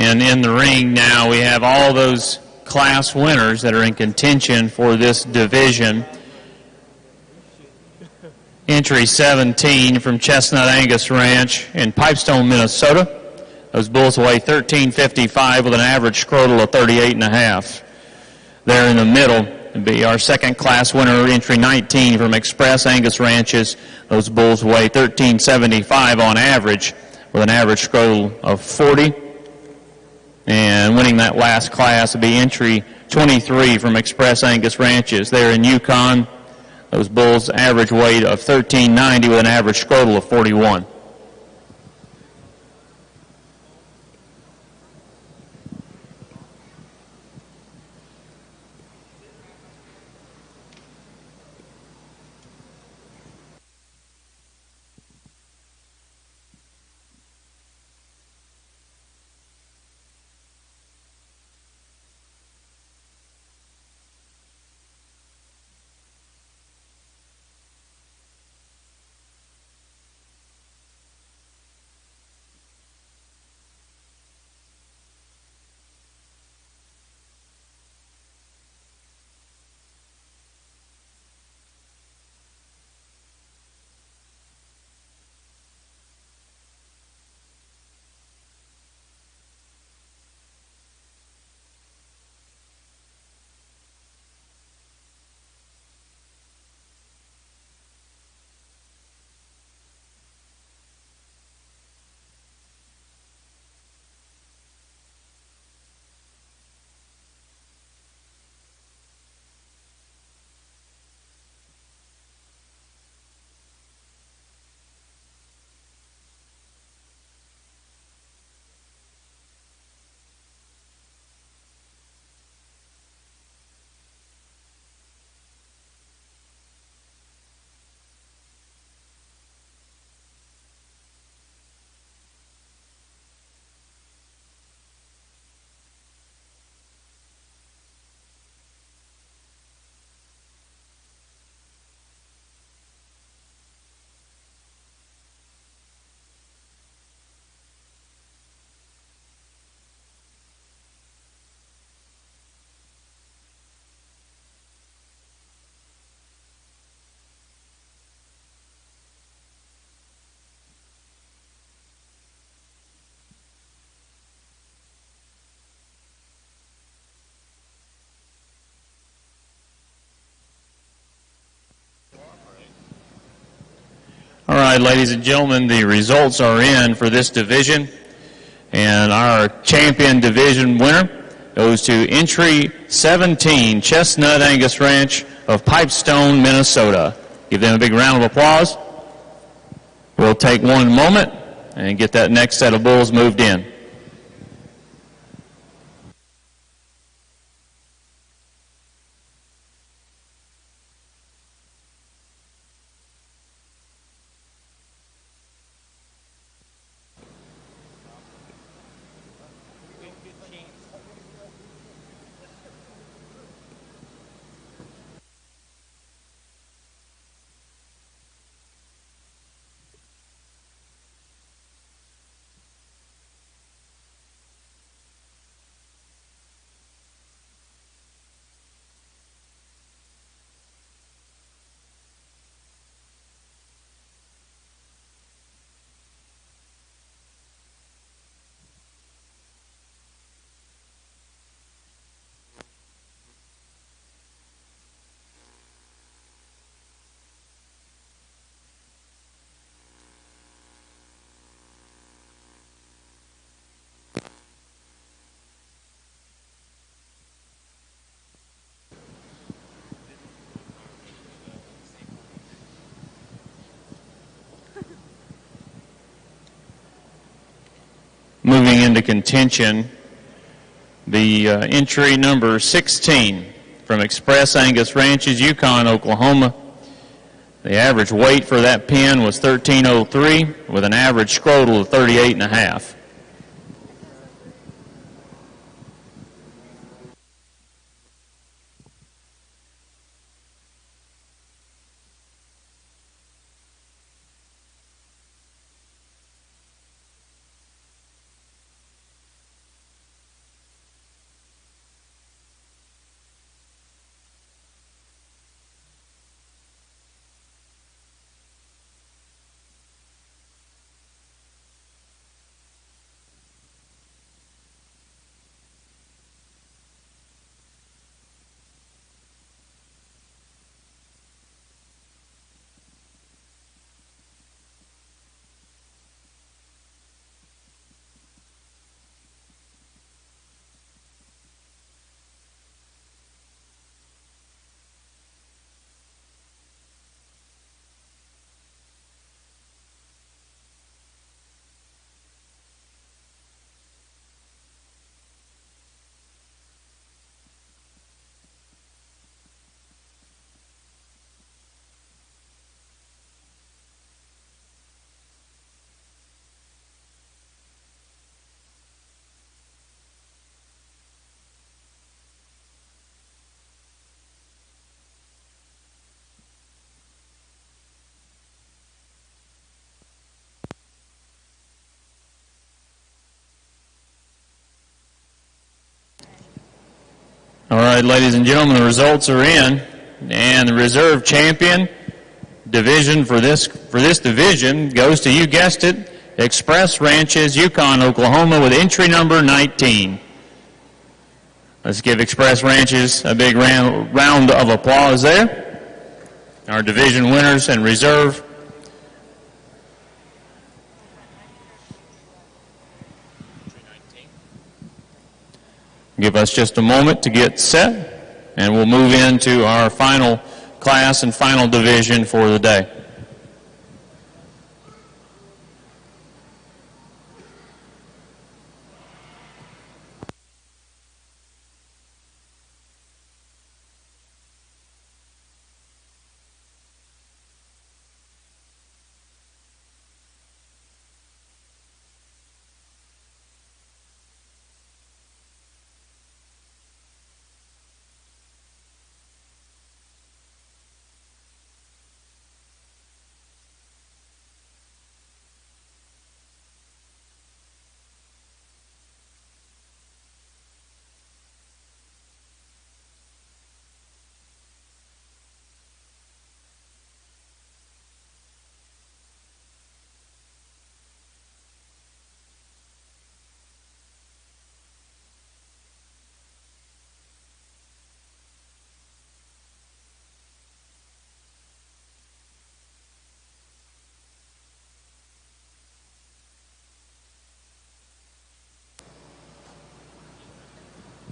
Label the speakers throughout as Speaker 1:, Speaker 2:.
Speaker 1: And in the ring now we have all those class winners that are in contention for this division. Entry 17 from Chestnut Angus Ranch in Pipestone, Minnesota. Those bulls weigh 1355 with an average scrotal of 38.5. There in the middle would be our second class winner, entry 19 from Express Angus Ranches. Those bulls weigh 1375 on average with an average scrotal of 40. And winning that last class would be entry 23 from Express Angus Ranches. There in Yukon, those bulls average weight of 1390 with an average scrotal of 41. All right, ladies and gentlemen, the results are in for this division, and our champion division winner goes to entry 17, Chestnut Angus Ranch of Pipestone, Minnesota. Give them a big round of applause. We'll take one moment and get that next set of bulls moved in. Moving into contention, the entry number 16 from Express Angus Ranches, Yukon, Oklahoma. The average weight for that pen was 1303 with an average scrotal of 38.5. right, ladies and gentlemen, the results are in, and the reserve champion division for this division goes to, you guessed it, Express Ranches, Yukon, Oklahoma, with entry number 19. Let's give Express Ranches a big round of applause there. Our division winners and reserve. Give us just a moment to get set, and we'll move into our final class and final division for the day.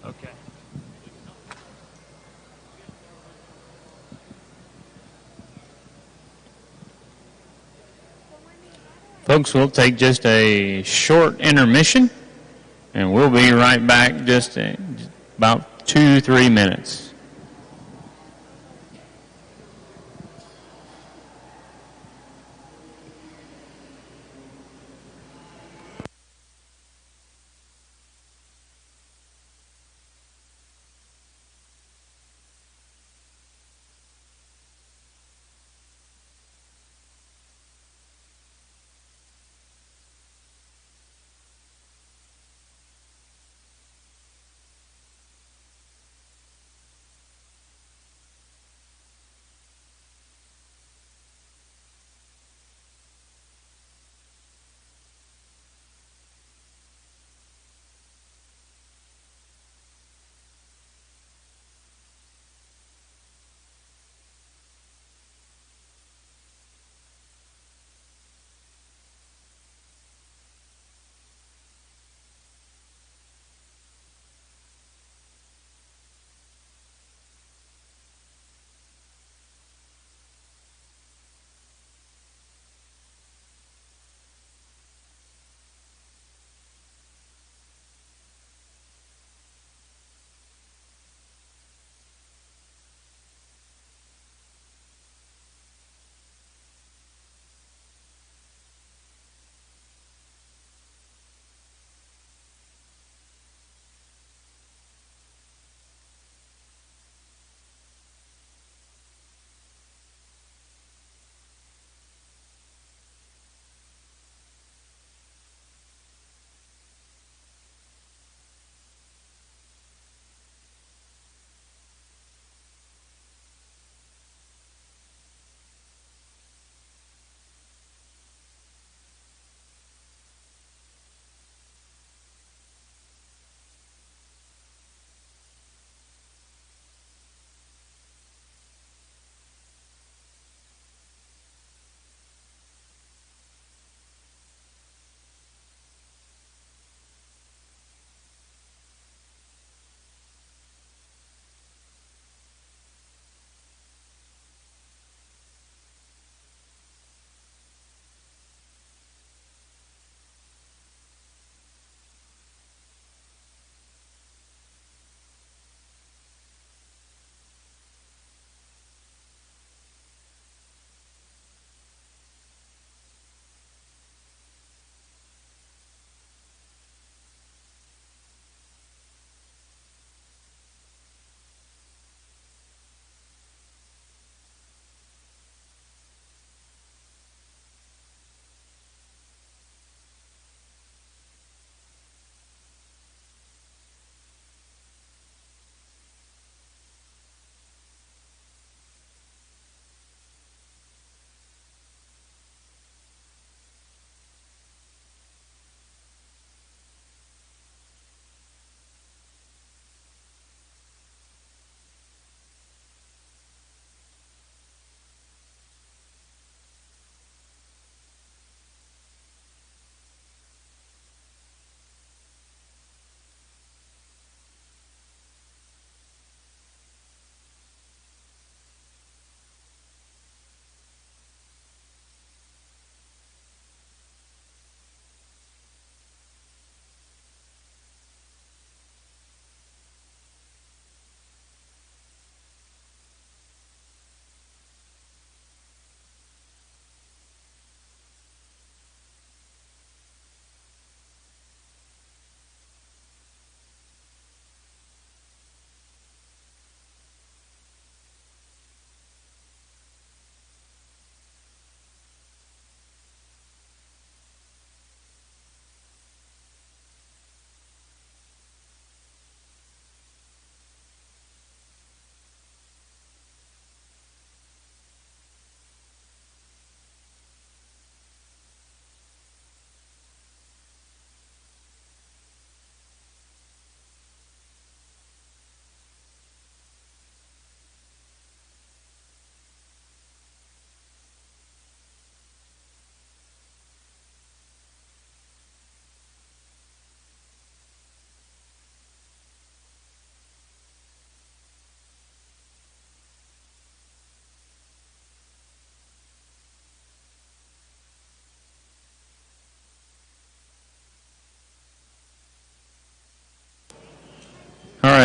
Speaker 1: Okay. Folks, we'll take just a short intermission, and we'll be right back just about 2-3 minutes.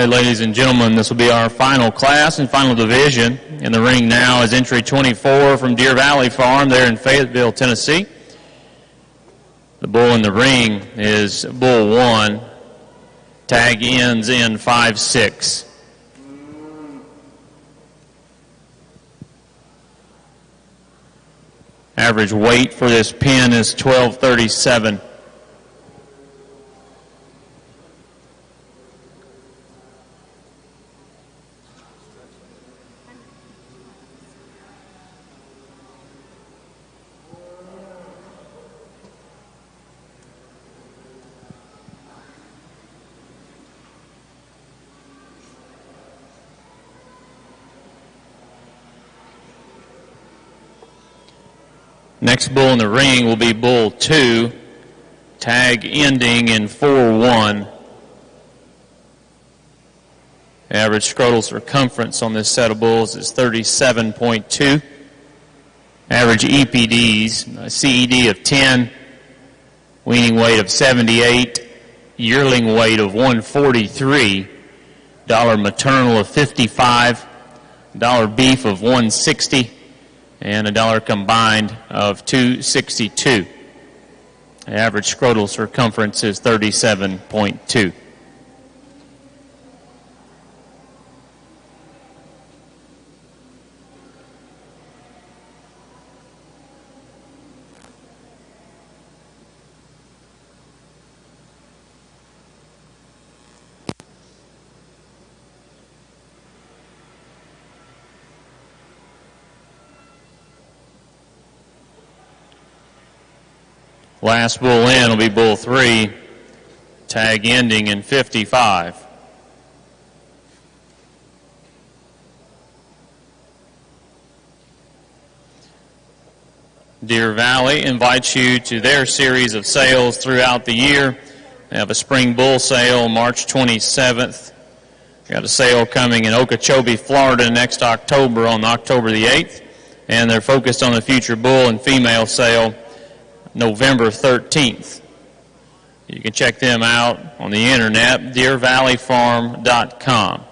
Speaker 1: right, ladies and gentlemen, this will be our final class and final division. In the ring now is entry 24 from Deer Valley Farm there in Fayetteville, Tennessee. The bull in the ring is Bull 1. Tag ends in 5-6. Average weight for this pen is 1237. Next bull in the ring will be Bull 2, tag ending in 4-1. Average scrotal circumference on this set of bulls is 37.2. Average EPDs, a CED of 10, weaning weight of 78, yearling weight of 143, dollar maternal of 55, dollar beef of 160, and a dollar combined of 262. The average scrotal circumference is 37.2. Last bull in will be Bull 3, tag ending in 55. Deer Valley invites you to their series of sales throughout the year. They have a spring bull sale March 27th. They got a sale coming in Okeechobee, Florida next October on October the 8th. And they're focused on the future bull and female sale November 13th. You can check them out on the internet, deervalleyfarm.com.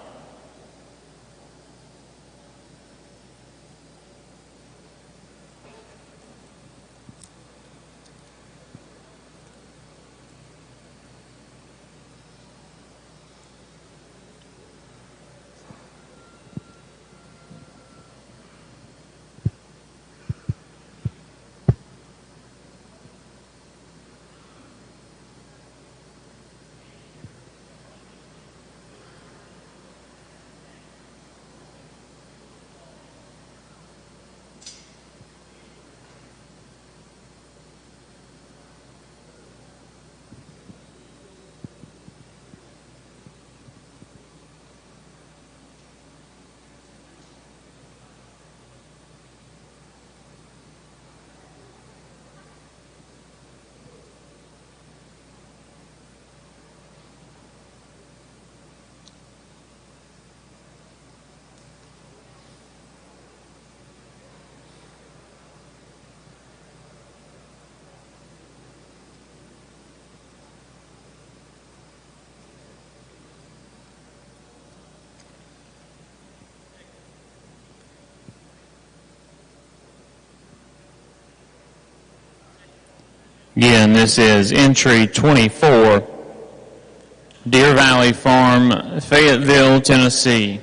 Speaker 1: Again, this is entry 24, Deer Valley Farm, Fayetteville, Tennessee.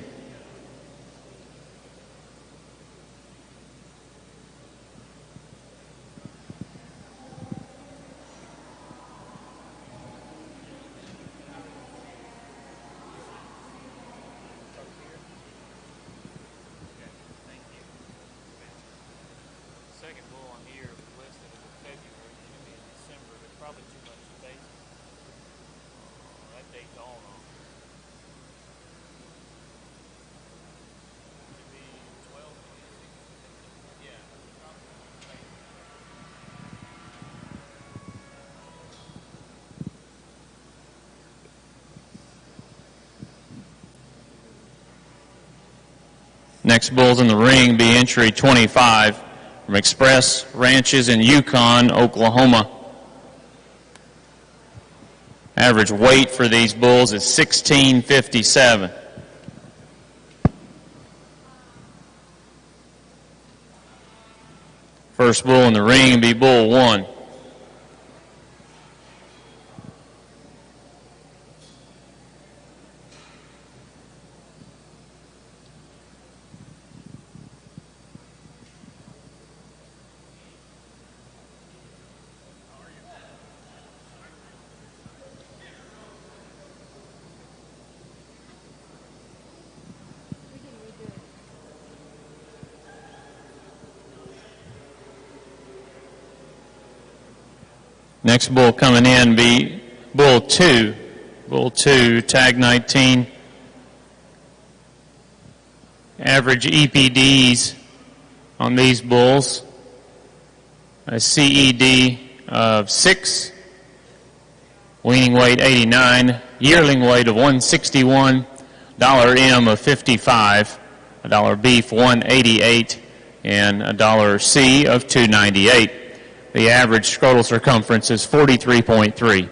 Speaker 1: Next bulls in the ring be entry 25 from Express Ranches in Yukon, Oklahoma. Average weight for these bulls is 1657. First bull in the ring will be bull 1. Next bull coming in be bull 2. Bull 2, tag 19. Average EPDs on these bulls, a CED of 6, weaning weight 89, yearling weight of 161, $M of 55, $1 beef 188, and $1 C of 298. The average scrotal circumference is 43.3.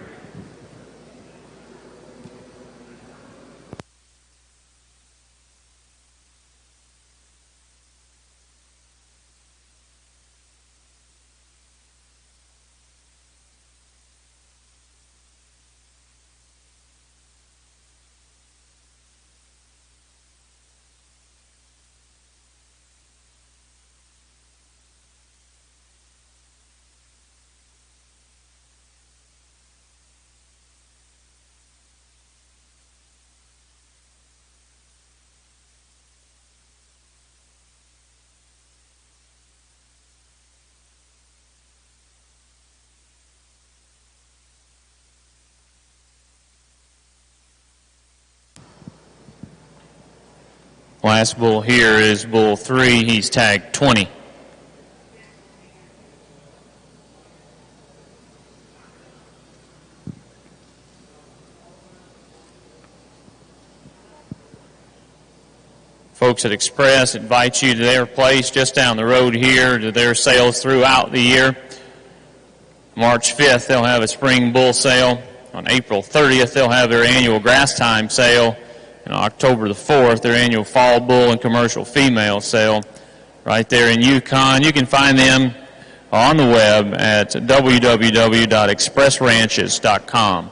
Speaker 1: Last bull here is bull 3. He's tagged 20. Folks at Express invite you to their place just down the road here to their sales throughout the year. March 5th, they'll have a spring bull sale. On April 30th, they'll have their annual grass time sale. And October the 4th, their annual fall bull and commercial female sale right there in Yukon. You can find them on the web at www.expressranches.com.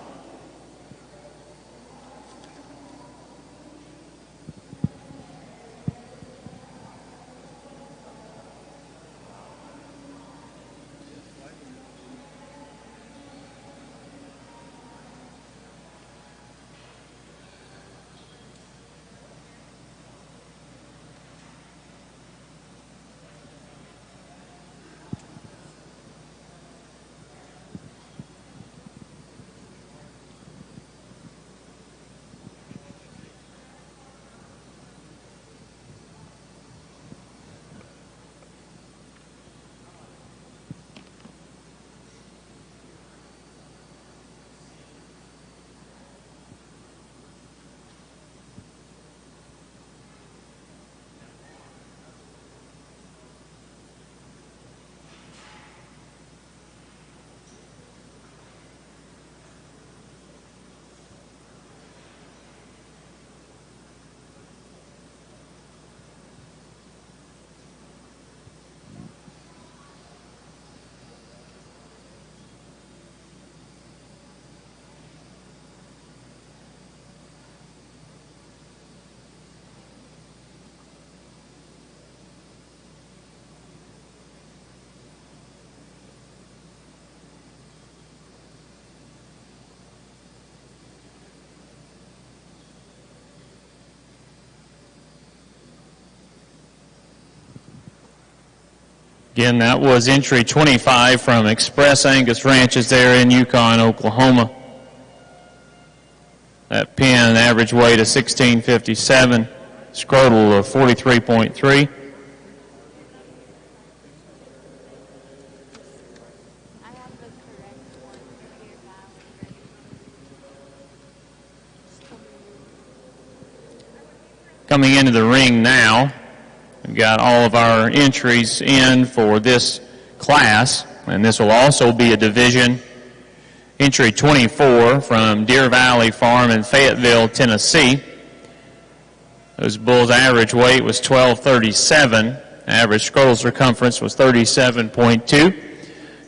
Speaker 1: Again, that was entry 25 from Express Angus Ranches there in Yukon, Oklahoma. That pin, average weight of 1657, scrotal of 43.3. Coming into the ring now, we've got all of our entries in for this class, and this will also be a division Entry 24 from Deer Valley Farm in Fayetteville, Tennessee. Those bulls' average weight was 1237. Average scrotal circumference was 37.2.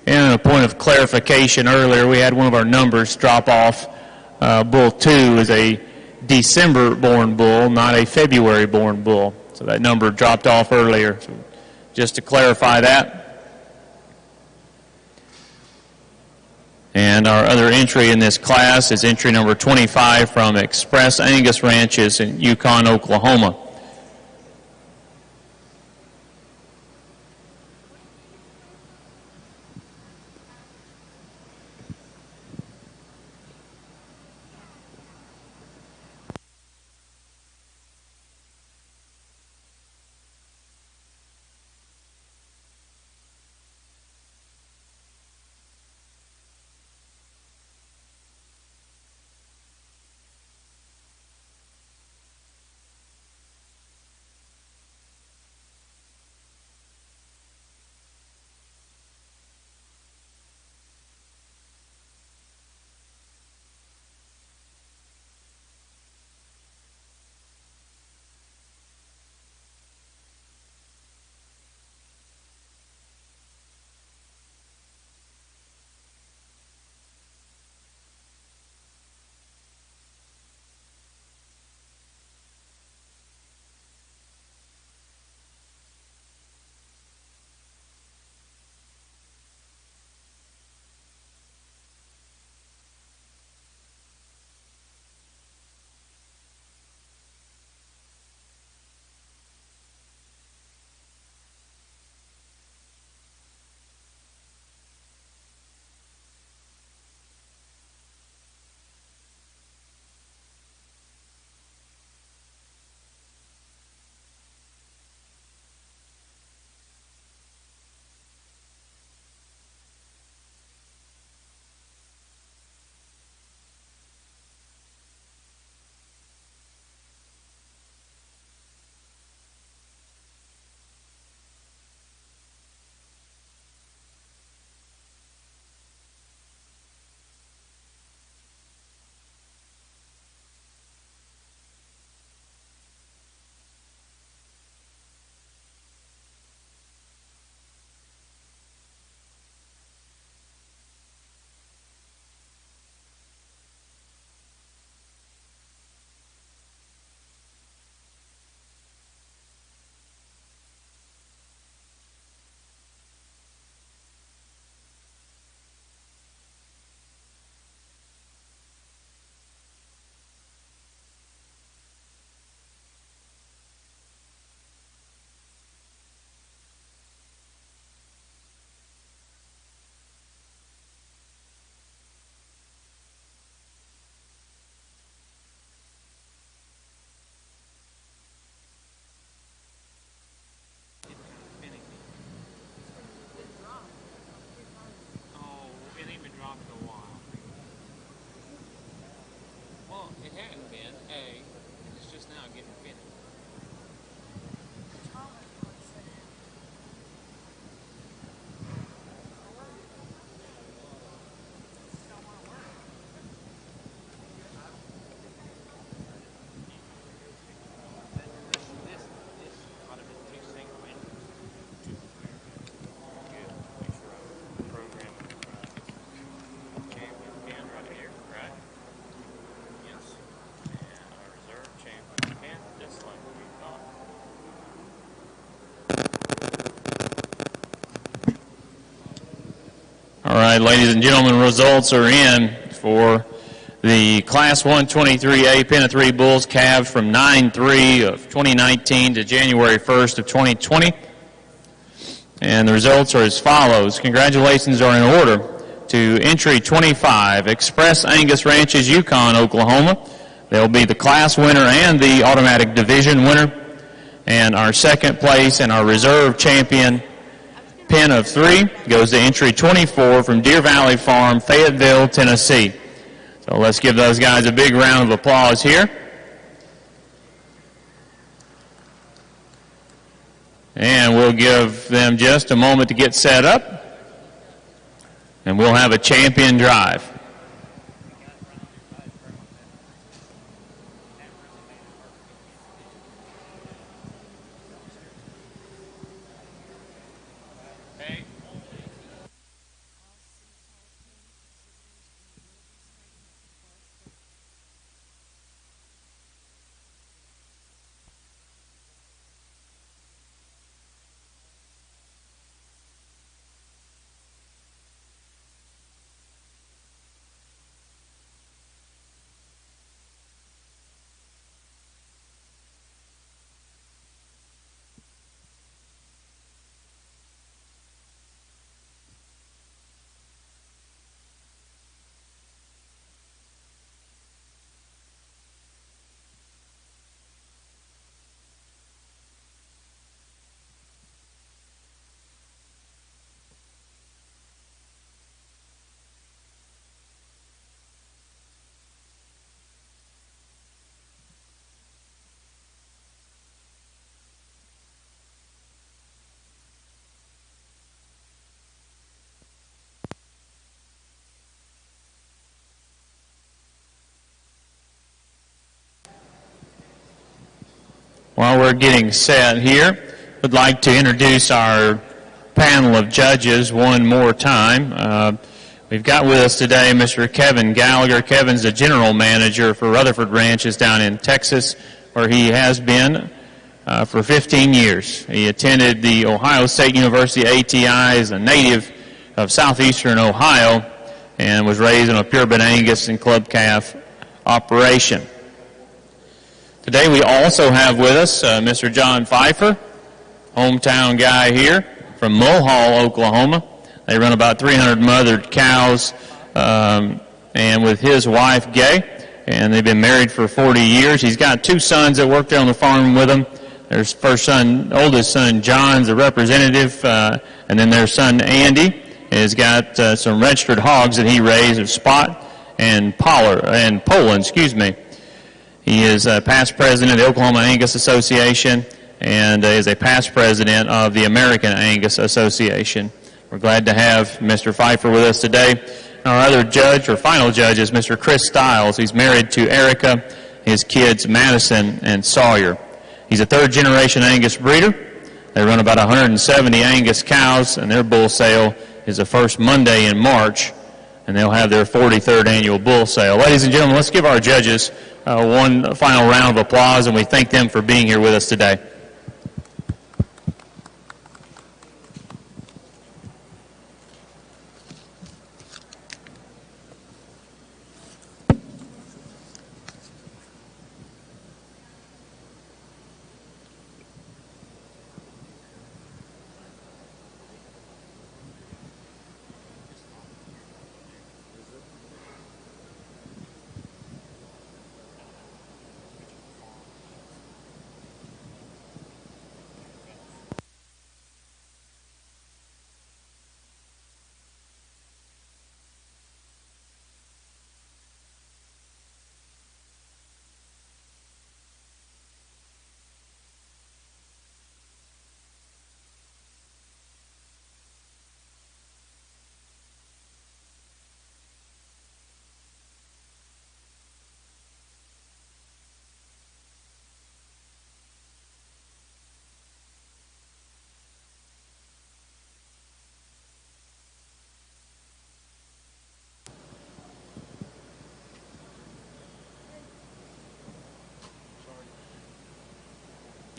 Speaker 1: And a point of clarification earlier, we had one of our numbers drop off. Bull 2 is a December-born bull, not a February-born bull. So that number dropped off earlier. So just to clarify that. And our other entry in this class is entry number 25 from Express Angus Ranches in Yukon, Oklahoma. All right, ladies and gentlemen, results are in for the Class 123A Pen of 3 Bulls calved from 9/3 of 2019 to January 1st of 2020. And the results are as follows. Congratulations are in order to entry 25, Express Angus Ranches, Yukon, Oklahoma. They'll be the class winner and the automatic division winner. And our second place and our reserve champion Pen of 3 goes to entry 24 from Deer Valley Farm, Fayetteville, Tennessee. So let's give those guys a big round of applause here. And we'll give them just a moment to get set up. And we'll have a champion drive. While we're getting set here, I'd like to introduce our panel of judges one more time. We've got with us today Mr. Kevin Gallagher. Kevin's the general manager for Rutherford Ranches down in Texas, where he has been for 15 years. He attended the Ohio State University ATI as a native of southeastern Ohio and was raised in a purebred Angus and club calf operation. Today we also have with us Mr. John Heifer, hometown guy here from Mulhall, Oklahoma. They run about 300 mothered cows, and with his wife, Gay, and they've been married for 40 years. He's got two sons that work there on the farm with him. Their first son, oldest son, John's a representative, and then their son, Andy, has got some registered hogs that he raised of Spot and Poland, He is a past president of the Oklahoma Angus Association and is a past president of the American Angus Association. We're glad to have Mr. Heifer with us today. Our other judge, or final judge, is Mr. Chris Stiles. He's married to Erica, his kids Madison and Sawyer. He's a third-generation Angus breeder. They run about 170 Angus cows, and their bull sale is the first Monday in March, and they'll have their 43rd annual bull sale. Ladies and gentlemen, let's give our judges one final round of applause, and we thank them for being here with us today.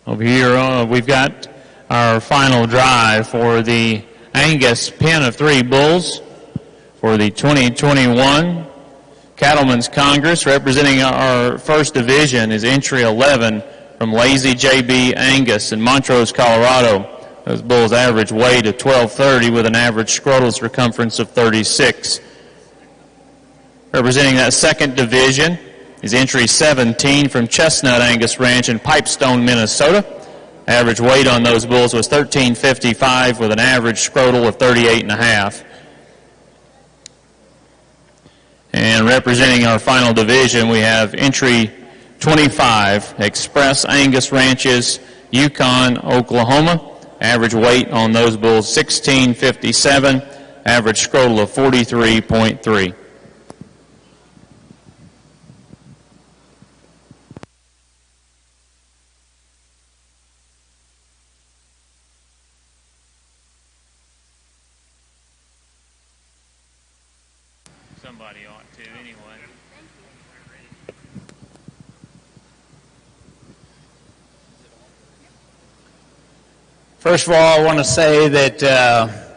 Speaker 1: Over here, we've got our final drive for the Angus Pen of 3 Bulls for the 2021 Cattlemen's Congress. Representing our first division is entry 11 from Lazy JB Angus in Montrose, Colorado. Those bulls average weight of 1230 with an average scrotal circumference of 36. Representing that second division is entry 17 from Chestnut Angus Ranch in Pipestone, Minnesota. Average weight on those bulls was 1355 with an average scrotal of 38.5. And representing our final division, we have entry 25, Express Angus Ranches, Yukon, Oklahoma. Average weight on those bulls 1657, average scrotal of 43.3. Somebody ought to, anyway.
Speaker 2: First of all, I want to say that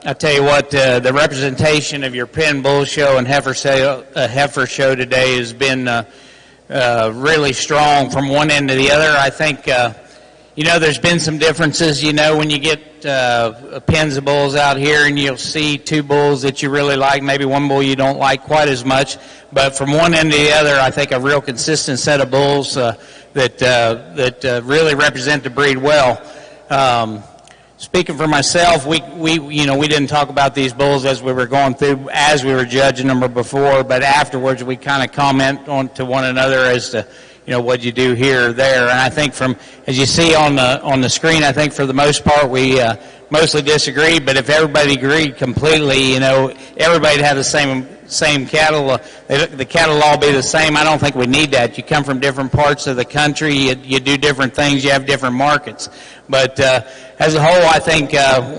Speaker 2: I tell you what, the representation of your Penn Bull Show and Heifer Show today has been really strong from one end to the other. I think, there's been some differences, when you get pens of bulls out here and you'll see 2 bulls that you really like, maybe 1 bull you don't like quite as much. But from one end to the other, I think a real consistent set of bulls that really represent the breed well. Speaking for myself, we didn't talk about these bulls as we were going through, as we were judging them before, but afterwards we kind of comment on to one another as to, what you do here or there. And I think as you see on the screen, I think for the most part we mostly disagreed, but if everybody agreed completely, everybody'd have the same cattle. The cattle all be the same. I don't think we need that. You come from different parts of the country. You do different things. You have different markets. But as a whole, I think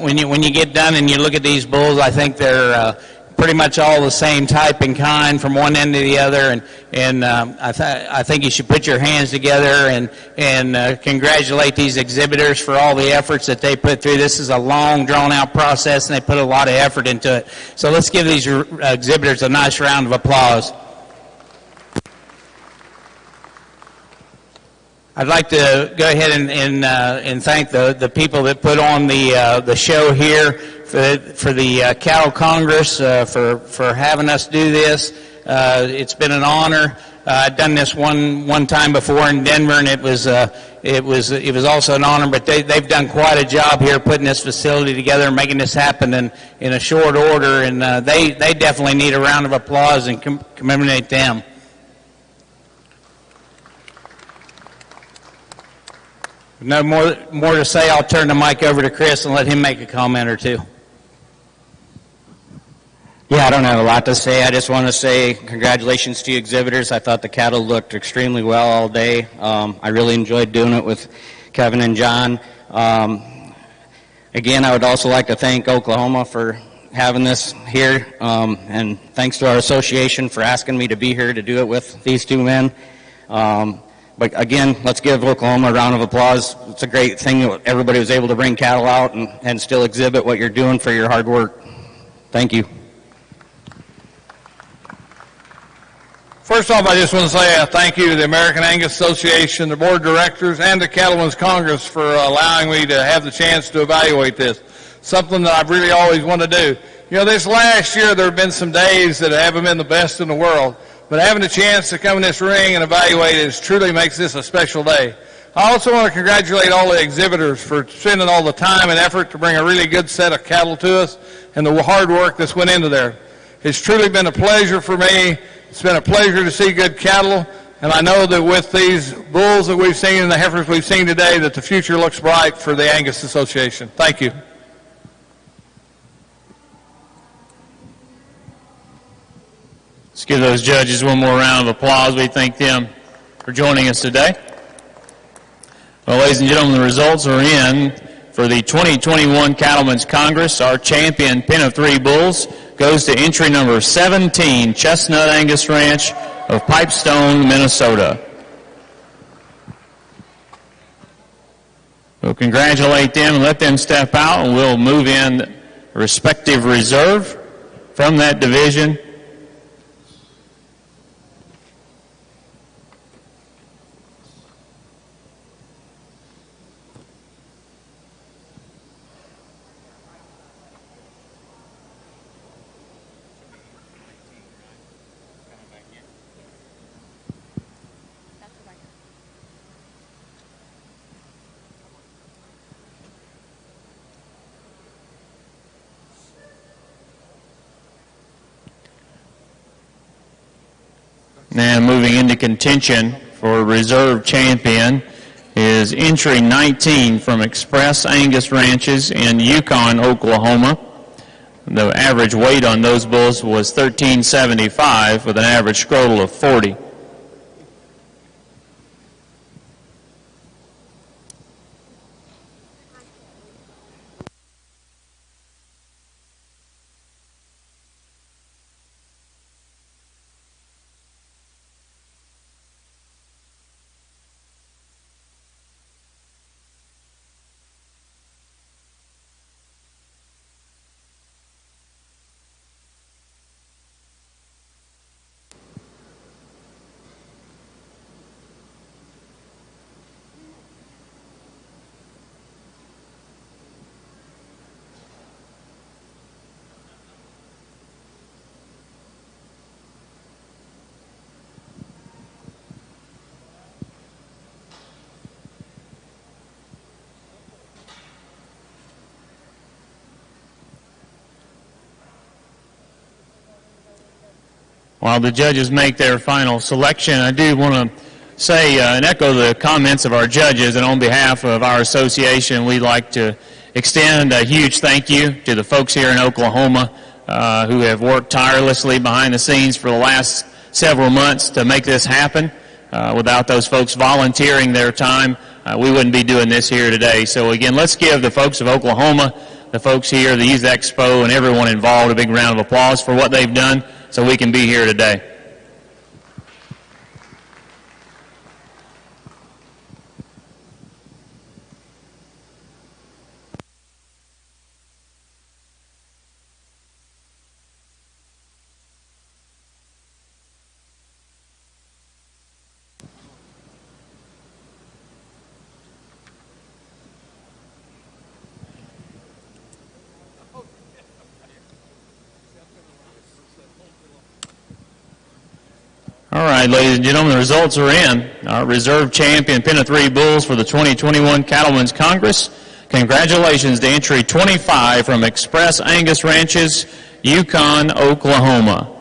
Speaker 2: when you get done and you look at these bulls, I think they're pretty much all the same type and kind from one end to the other, and I think you should put your hands together and congratulate these exhibitors for all the efforts that they put through. This is a long, drawn-out process, and they put a lot of effort into it. So let's give these exhibitors a nice round of applause. I'd like to go ahead and thank the people that put on the show here for the Cattle Congress for having us do this. It's been an honor. I've done this one time before in Denver, and it was also an honor. But they've done quite a job here putting this facility together and making this happen in a short order. And they definitely need a round of applause and commemorate them. No more to say. I'll turn the mic over to Chris and let him make a comment or two.
Speaker 3: Yeah, I don't have a lot to say. I just want to say congratulations to you exhibitors. I thought the cattle looked extremely well all day. I really enjoyed doing it with Kevin and John. Again, I would also like to thank Oklahoma for having this here, and thanks to our association for asking me to be here to do it with these two men. But again, let's give Oklahoma a round of applause. It's a great thing that everybody was able to bring cattle out and still exhibit what you're doing for your hard work. Thank you.
Speaker 4: First off, I just want to say thank you to the American Angus Association, the Board of Directors, and the Cattlemen's Congress for allowing me to have the chance to evaluate this, something that I've really always wanted to do. You know, this last year there have been some days that haven't been the best in the world, but having the chance to come in this ring and evaluate it truly makes this a special day. I also want to congratulate all the exhibitors for spending all the time and effort to bring a really good set of cattle to us and the hard work that's went into there. It's truly been a pleasure for me. It's been a pleasure to see good cattle, and I know that with these bulls that we've seen and the heifers we've seen today that the future looks bright for the Angus Association. Thank you.
Speaker 1: Let's give those judges one more round of applause. We thank them for joining us today. Well, ladies and gentlemen, the results are in for the 2021 Cattlemen's Congress. Our champion Pen of Three Bulls goes to entry number 17, Chestnut Angus Ranch of Pipestone, Minnesota. We'll congratulate them and let them step out, and we'll move in respective reserve from that division. Now moving into contention for reserve champion is entry 19 from Express Angus Ranches in Yukon, Oklahoma. The average weight on those bulls was 1375 with an average scrotal of 40. While the judges make their final selection, I do want to say and echo the comments of our judges, and on behalf of our association, we'd like to extend a huge thank you to the folks here in Oklahoma who have worked tirelessly behind the scenes for the last several months to make this happen. Without those folks volunteering their time, we wouldn't be doing this here today. So again, let's give the folks of Oklahoma, the folks here, the Youth Expo, and everyone involved a big round of applause for what they've done so we can be here today. All right, ladies and gentlemen, the results are in. Our reserve champion, Pen of 3 Bulls for the 2021 Cattlemen's Congress. Congratulations to entry 25 from Express Angus Ranches, Yukon, Oklahoma.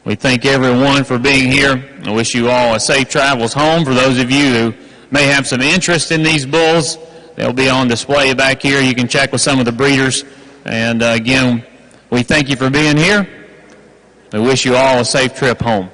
Speaker 1: We thank everyone for being here. I wish you all a safe travels home. For those of you who may have some interest in these bulls, they'll be on display back here. You can check with some of the breeders. And again, we thank you for being here. We wish you all a safe trip home.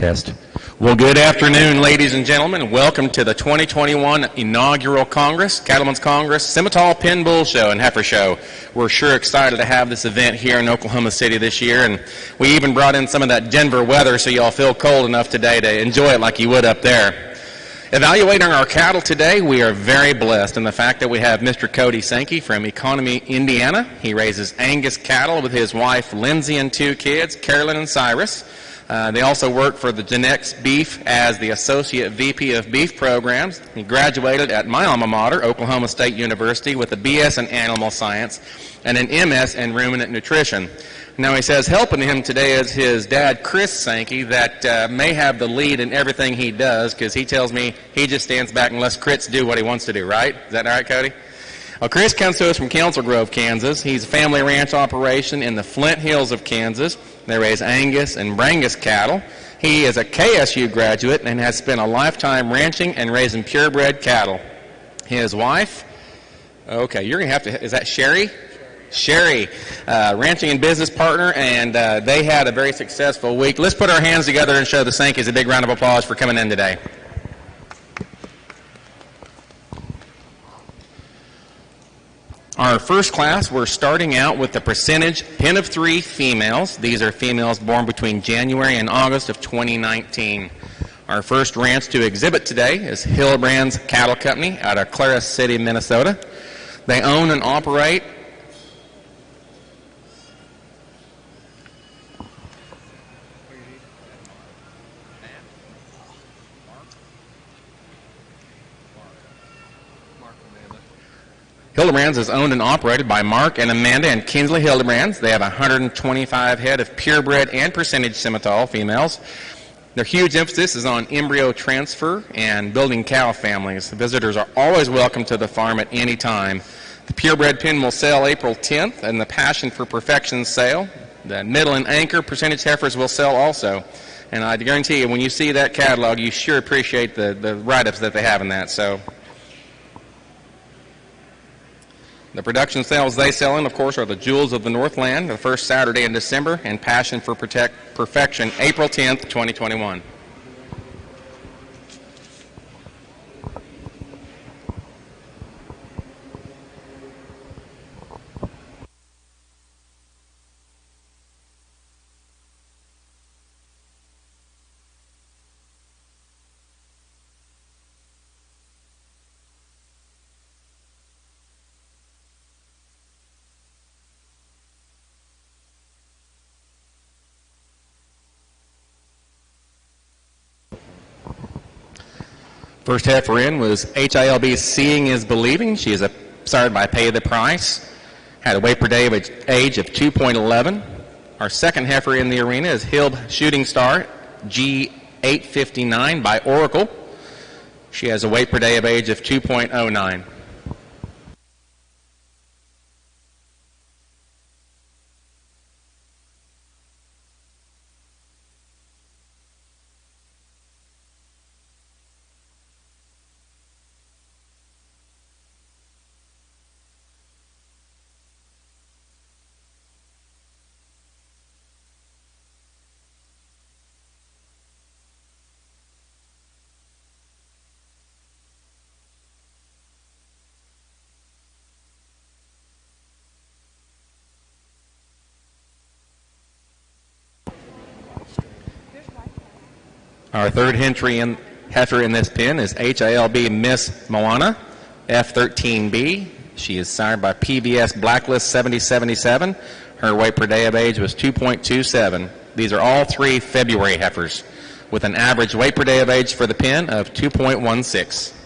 Speaker 5: Test.
Speaker 6: Well, good afternoon, ladies and gentlemen. Welcome to the 2021 inaugural Congress, Cattlemen's Congress, Simmental Pin Bull Show and Heifer Show. We're sure excited to have this event here in Oklahoma City this year, and we even brought in some of that Denver weather so y'all feel cold enough today to enjoy it like you would up there. Evaluating our cattle today, we are very blessed in the fact that we have Mr. Cody Sankey from Economy, Indiana. He raises Angus cattle with his wife Lindsay and 2 kids, Carolyn and Cyrus. They also work for the Genex Beef as the Associate VP of Beef Programs. He graduated at my alma mater, Oklahoma State University, with a BS in Animal Science and an MS in Ruminant Nutrition. Now, he says helping him today is his dad, Chris Sankey, that may have the lead in everything he does, because he tells me he just stands back and lets Chris do what he wants to do, right? Is that right, Cody? Well, Chris comes to us from Council Grove, Kansas. He's a family ranch operation in the Flint Hills of Kansas. They raise Angus and Brangus cattle. He is a KSU graduate and has spent a lifetime ranching and raising purebred cattle. His wife, okay, you're going to have to, is that Sherry? Sherry, ranching and business partner, and they had a very successful week. Let's put our hands together and show the Sankeys a big round of applause for coming in today. Our first class, we're starting out with the percentage pen of 3 females. These are females born between January and August of 2019. Our first ranch to exhibit today is Hillbrand's Cattle Company out of Clara City, Minnesota. They own and operate Hildebrands is owned and operated by Mark and Amanda and Kinsley Hildebrands. They have 125 head of purebred and percentage Simmental females. Their huge emphasis is on embryo transfer and building cow families. Visitors are always welcome to the farm at any time. The purebred pin will sell April 10th, and the Passion for Perfection sale. The middle and anchor percentage heifers will sell also. And I guarantee you, when you see that catalog, you sure appreciate the write-ups that they have in that. So, the production sales they sell in, of course, are the Jewels of the Northland, the first Saturday in December, and Passion for Perfection, April 10th, 2021. First heifer in was HILB Seeing is Believing. She is sired by Pay the Price. Had a weight per day of age of 2.11. Our second heifer in the arena is Hilb Shooting Star G859 by Oracle. She has a weight per day of age of 2.09. Our third heifer in this pen is HILB Miss Moana, F13B. She is sired by PBS Blacklist 7077. Her weight per day of age was 2.27. These are all 3 February heifers, with an average weight per day of age for the pen of 2.16.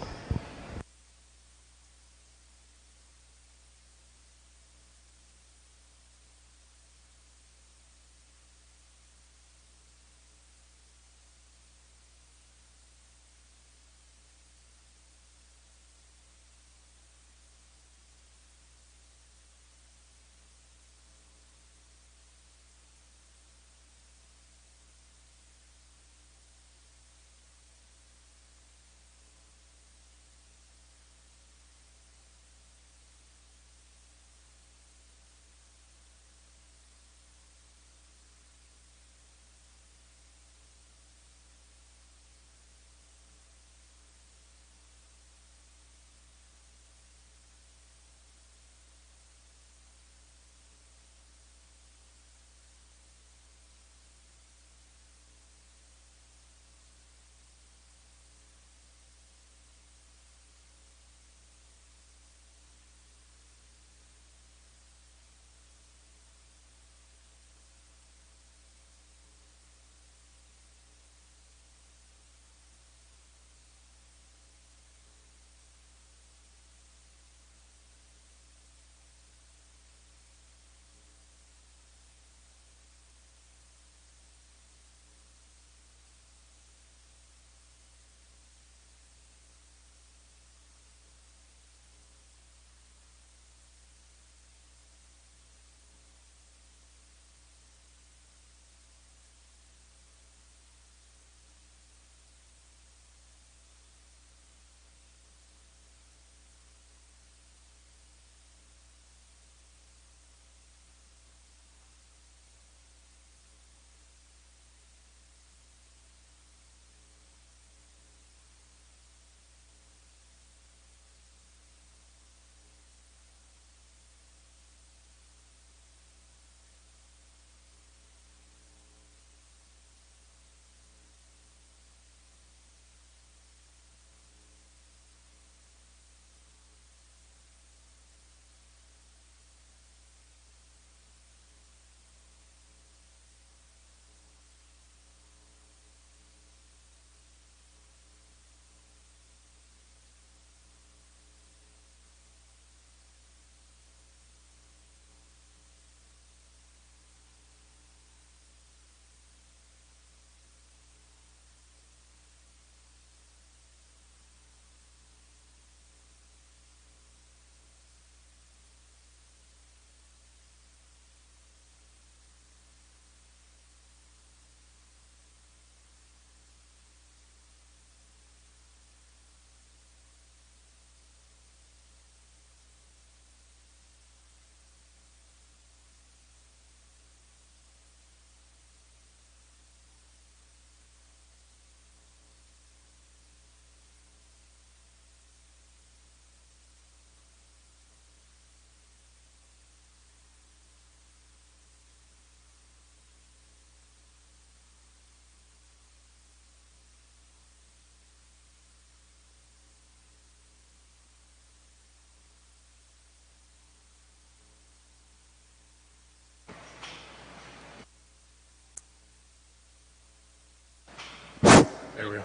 Speaker 5: There we go.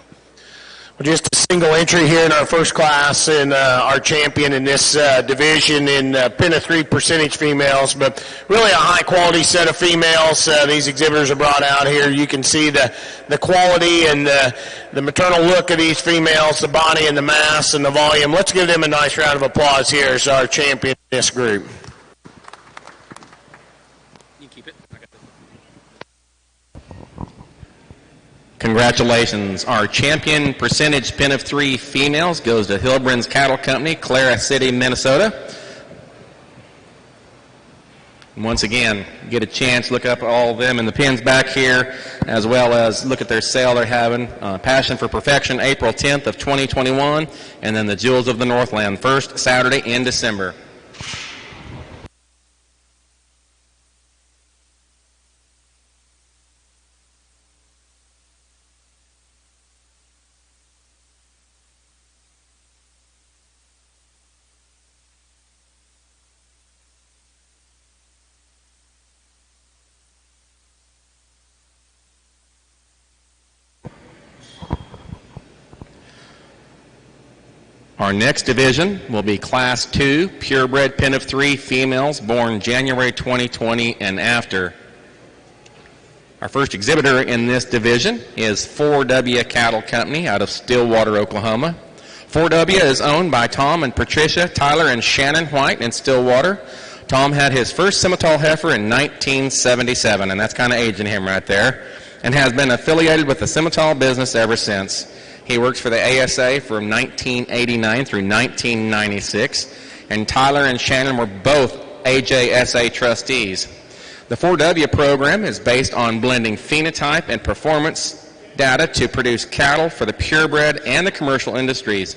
Speaker 5: Well, just a single entry here in our first class, and our champion in this division in Pen of 3 percentage females, but really a high-quality set of females. These exhibitors are brought out here. You can see the quality and the maternal look of these females, the body and the mass and the volume. Let's give them a nice round of applause here as our champion in this group.
Speaker 6: Congratulations. Our champion percentage Pen of 3 females goes to Hilbrun's Cattle Company, Clara City, Minnesota. And once again, get a chance, look up all of them in the pens back here, as well as look at their sale they're having. Passion for Perfection, April 10th of 2021, and then the Jewels of the Northland, first Saturday in December. Our next division will be Class 2, purebred Pen of 3 females born January 2020 and after. Our first exhibitor in this division is 4W Cattle Company out of Stillwater, Oklahoma. 4W is owned by Tom and Patricia, Tyler, and Shannon White in Stillwater. Tom had his first Simmental heifer in 1977, and that's kind of aging him right there, and has been affiliated with the Simmental business ever since. He works for the ASA from 1989 through 1996, and Tyler and Shannon were both AJSA trustees. The 4W program is based on blending phenotype and performance data to produce cattle for the purebred and the commercial industries.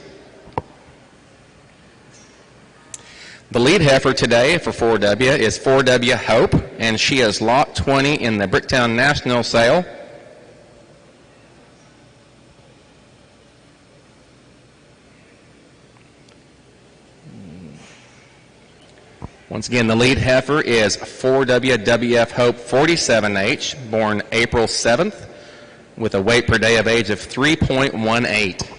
Speaker 6: The lead heifer today for 4W is 4W Hope, and she is lot 20 in the Bricktown National Sale. Once again, the lead heifer is 4WWF Hope 47H, born April 7th, with a weight per day of age of 3.18.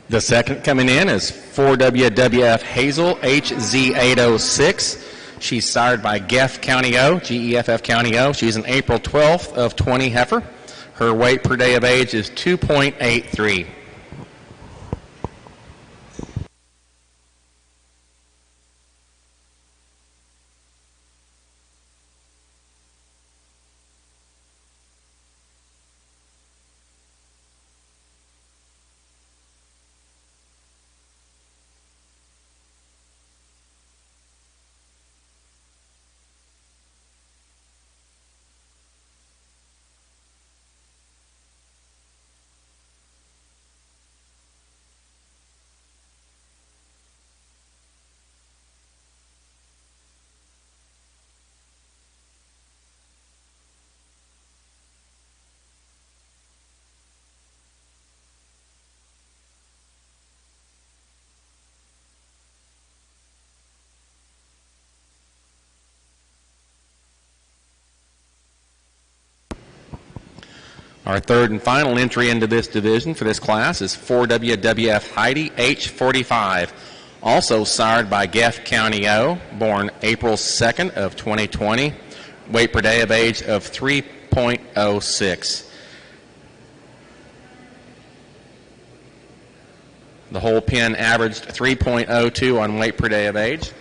Speaker 6: The second coming in is 4WWF Hazel HZ806. She's sired by Geff County O, GEFF County O. She's an April 12th of 20 heifer. Her weight per day of age is 2.83. Our third and final entry into this division for this class is 4WWF Heidi H45, also sired by Geff County O, born April 2nd of 2020, weight per day of age of 3.06. The whole pen averaged 3.02 on weight per day of age.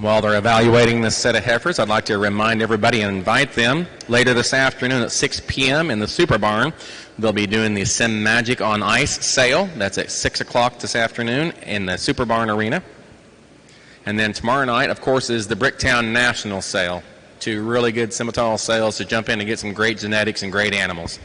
Speaker 6: While they're evaluating this set of heifers, I'd like to remind everybody and invite them later this afternoon at 6 p.m. in the Super Barn. They'll be doing the Sim Magic on Ice sale. That's at 6 o'clock this afternoon in the Super Barn Arena. And then tomorrow night, of course, is the Bricktown National Sale. Two really good Simmental sales to jump in and get some great genetics and great animals.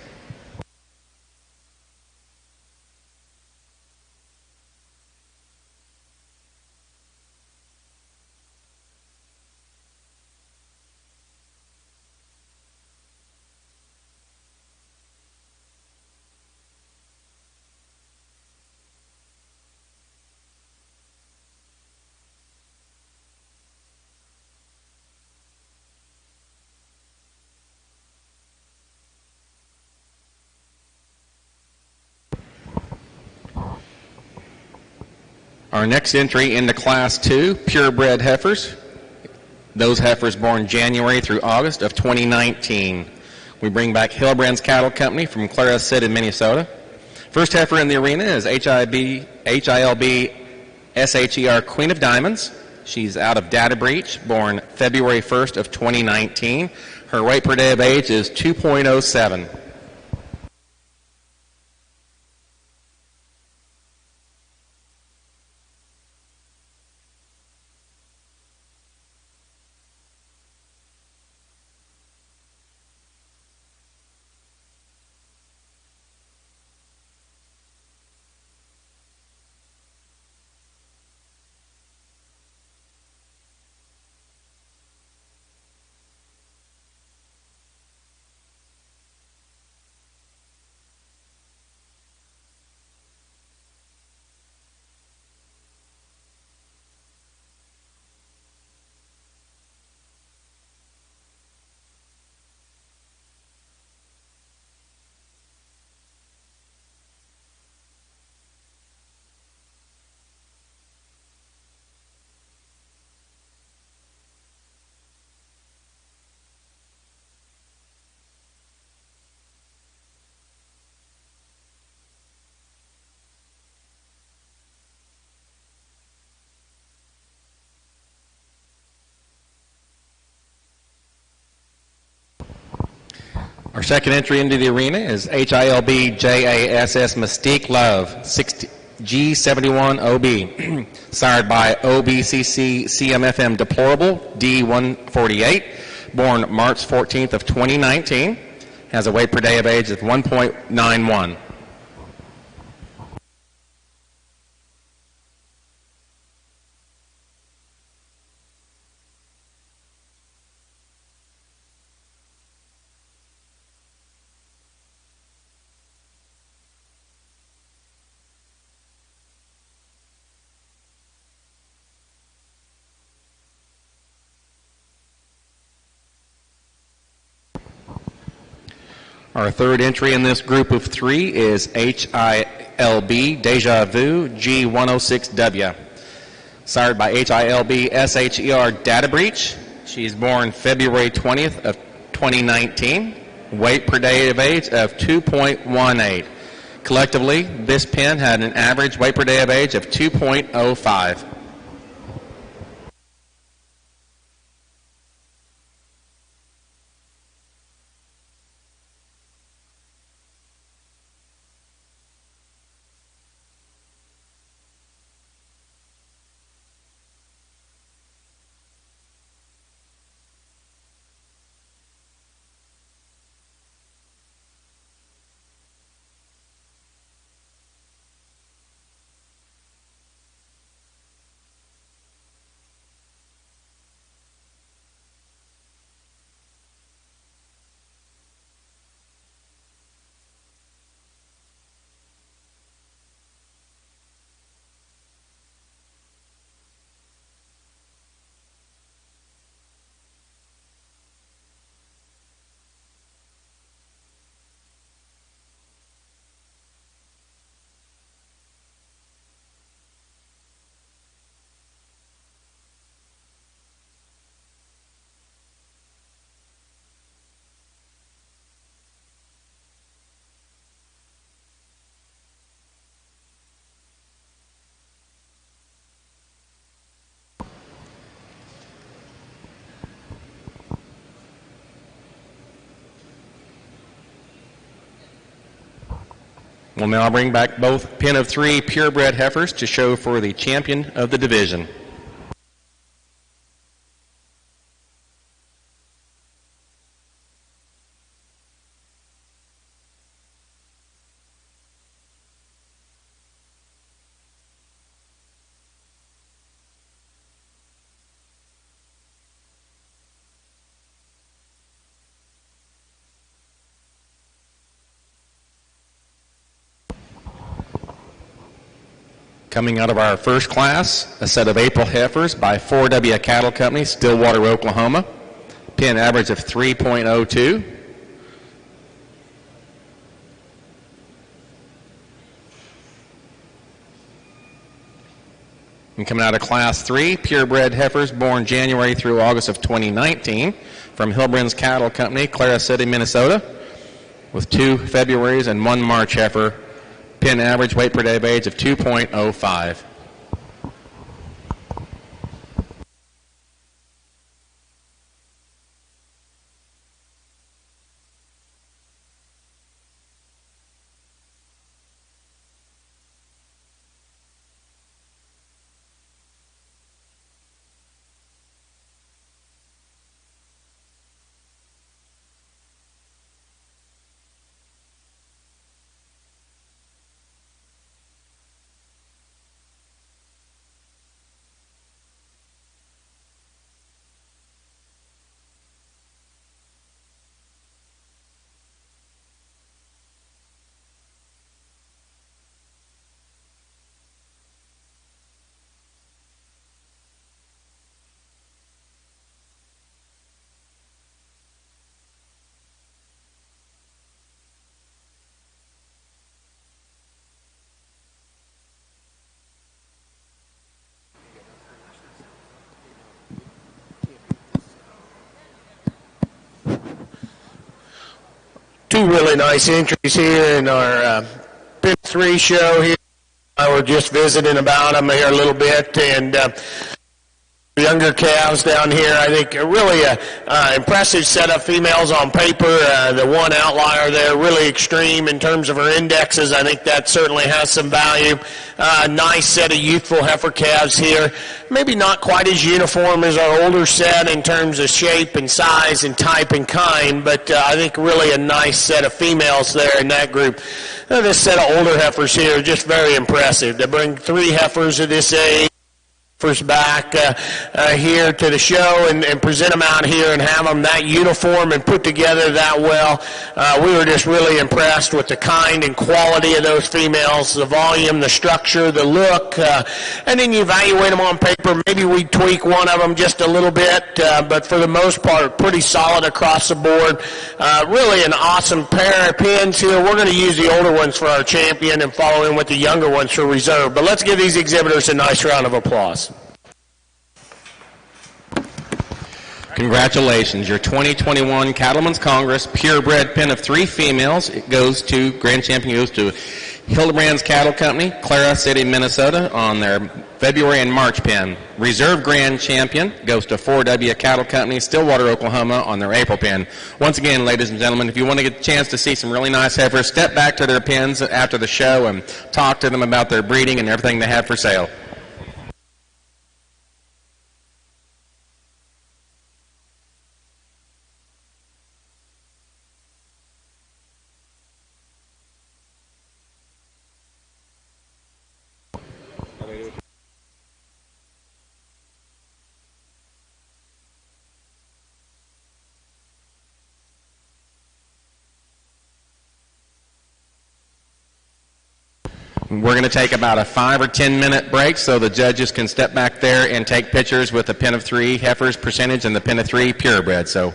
Speaker 6: Our next entry into Class 2, purebred heifers. Those heifers born January through August of 2019. We bring back Hillbrand's Cattle Company from Clara City, Minnesota. First heifer in the arena is HILB SHER Queen of Diamonds. She's out of Data Breach, born February 1st of 2019. Her weight per day of age is 2.07. Our second entry into the arena is HILB JASS Mystique Love, G71OB, sired by OBCC CMFM Deplorable D148, born March 14th of 2019, has a weight per day of age of 1.91. Our third entry in this group of three is HILB HILB Deja Vu G106W. Sired by HILB SHER Data Breach. She's born February 20th of 2019. Weight per day of age of 2.18. Collectively, this pen had an average weight per day of age of 2.05. We'll now bring back both pen of 3 purebred heifers to show for the champion of the division. Coming out of our first class, a set of April heifers by 4W Cattle Company, Stillwater, Oklahoma. Pen average of 3.02. And coming out of class 3, purebred heifers born January through August of 2019 from Hilbrins Cattle Company, Clara City, Minnesota, with 2 Februaries and 1 March heifer. Pen average weight per day of age of 2.05.
Speaker 5: Two really nice entries here in our Pen 3 show here. I were just visiting about them here a little bit, and younger calves down here. I think really impressive set of females on paper. The one outlier there, really extreme in terms of her indexes. I think that certainly has some value. Nice set of youthful heifer calves here. Maybe not quite as uniform as our older set in terms of shape and size and type and kind, but I think really a nice set of females there in that group. This set of older heifers here are just very impressive. They bring 3 heifers of this age. Heifers back here to the show and present them out here and have them that uniform and put together that well. We were just really impressed with the kind and quality of those females, the volume, the structure, the look, and then you evaluate them on paper. Maybe we tweak one of them just a little bit, but for the most part, pretty solid across the board. Really an awesome pair of pins here. We're going to use the older ones for our champion and follow in with the younger ones for reserve. But let's give these exhibitors a nice round of applause.
Speaker 6: Congratulations. Your 2021 Cattlemen's Congress purebred pin of 3 females. It goes to, grand champion goes to Hildebrand's Cattle Company, Clara City, Minnesota, on their February and March pin. Reserve grand champion goes to 4W Cattle Company, Stillwater, Oklahoma, on their April pin. Once again, ladies and gentlemen, if you want to get a chance to see some really nice heifers, step back to their pins after the show and talk to them about their breeding and everything they have for sale. We're going to take about a 5 or 10 minute break so the judges can step back there and take pictures with the pin of 3 heifers percentage and the pin of 3 purebred. So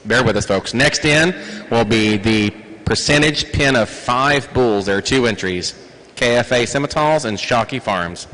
Speaker 6: bear with us, folks. Next in will be the percentage pin of 5 bulls. There are 2 entries, KFA Simmentals and Shockey Farms.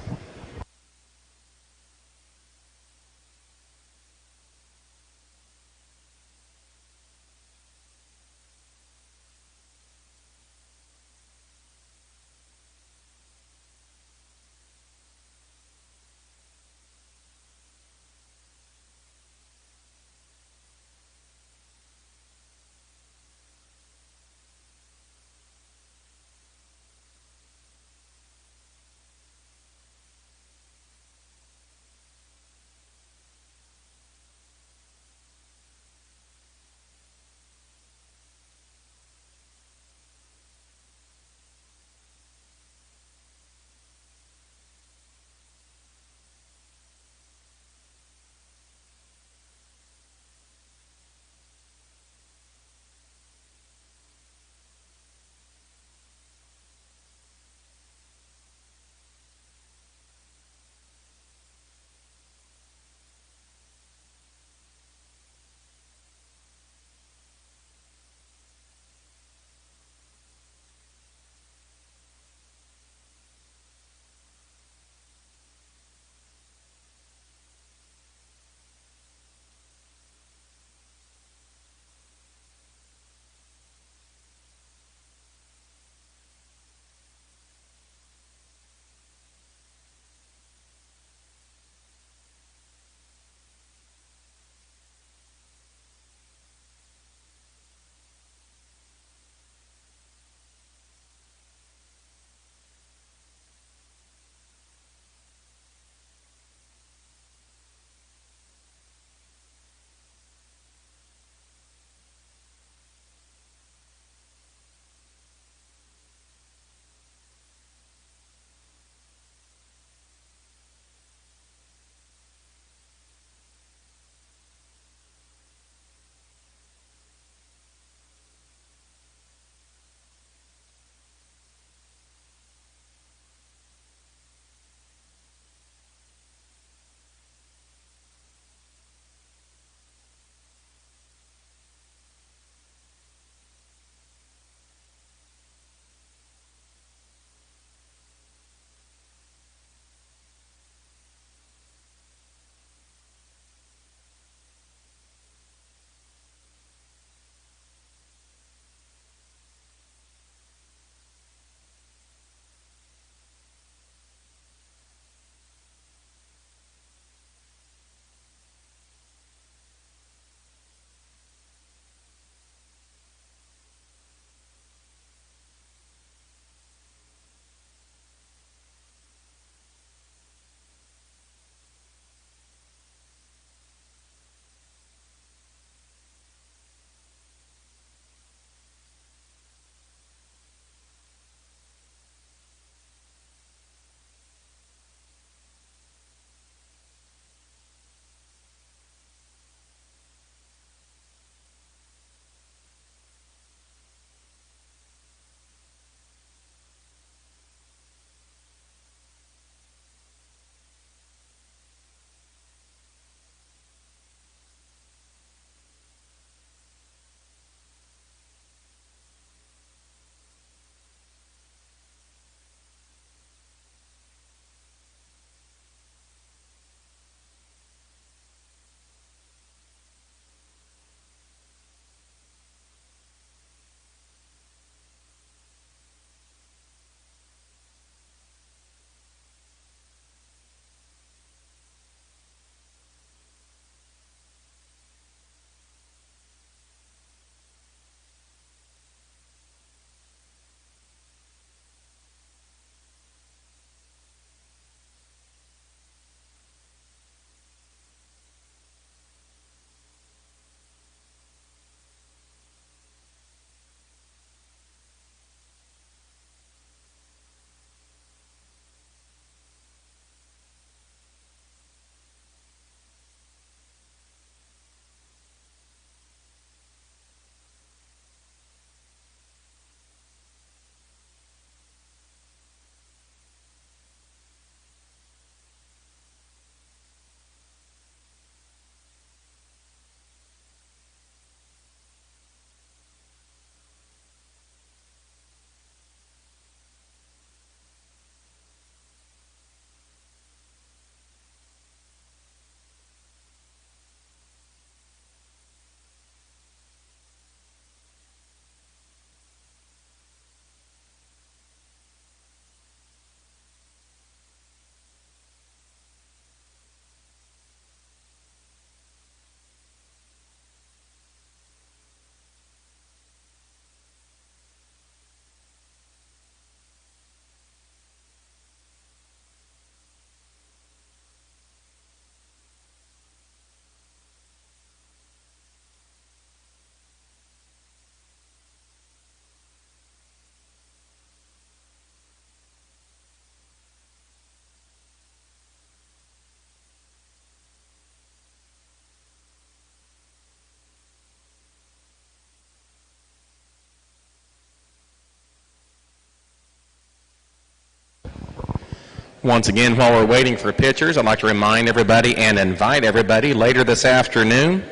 Speaker 6: Once again, while we're waiting for pictures, I'd like to remind everybody and invite everybody later this afternoon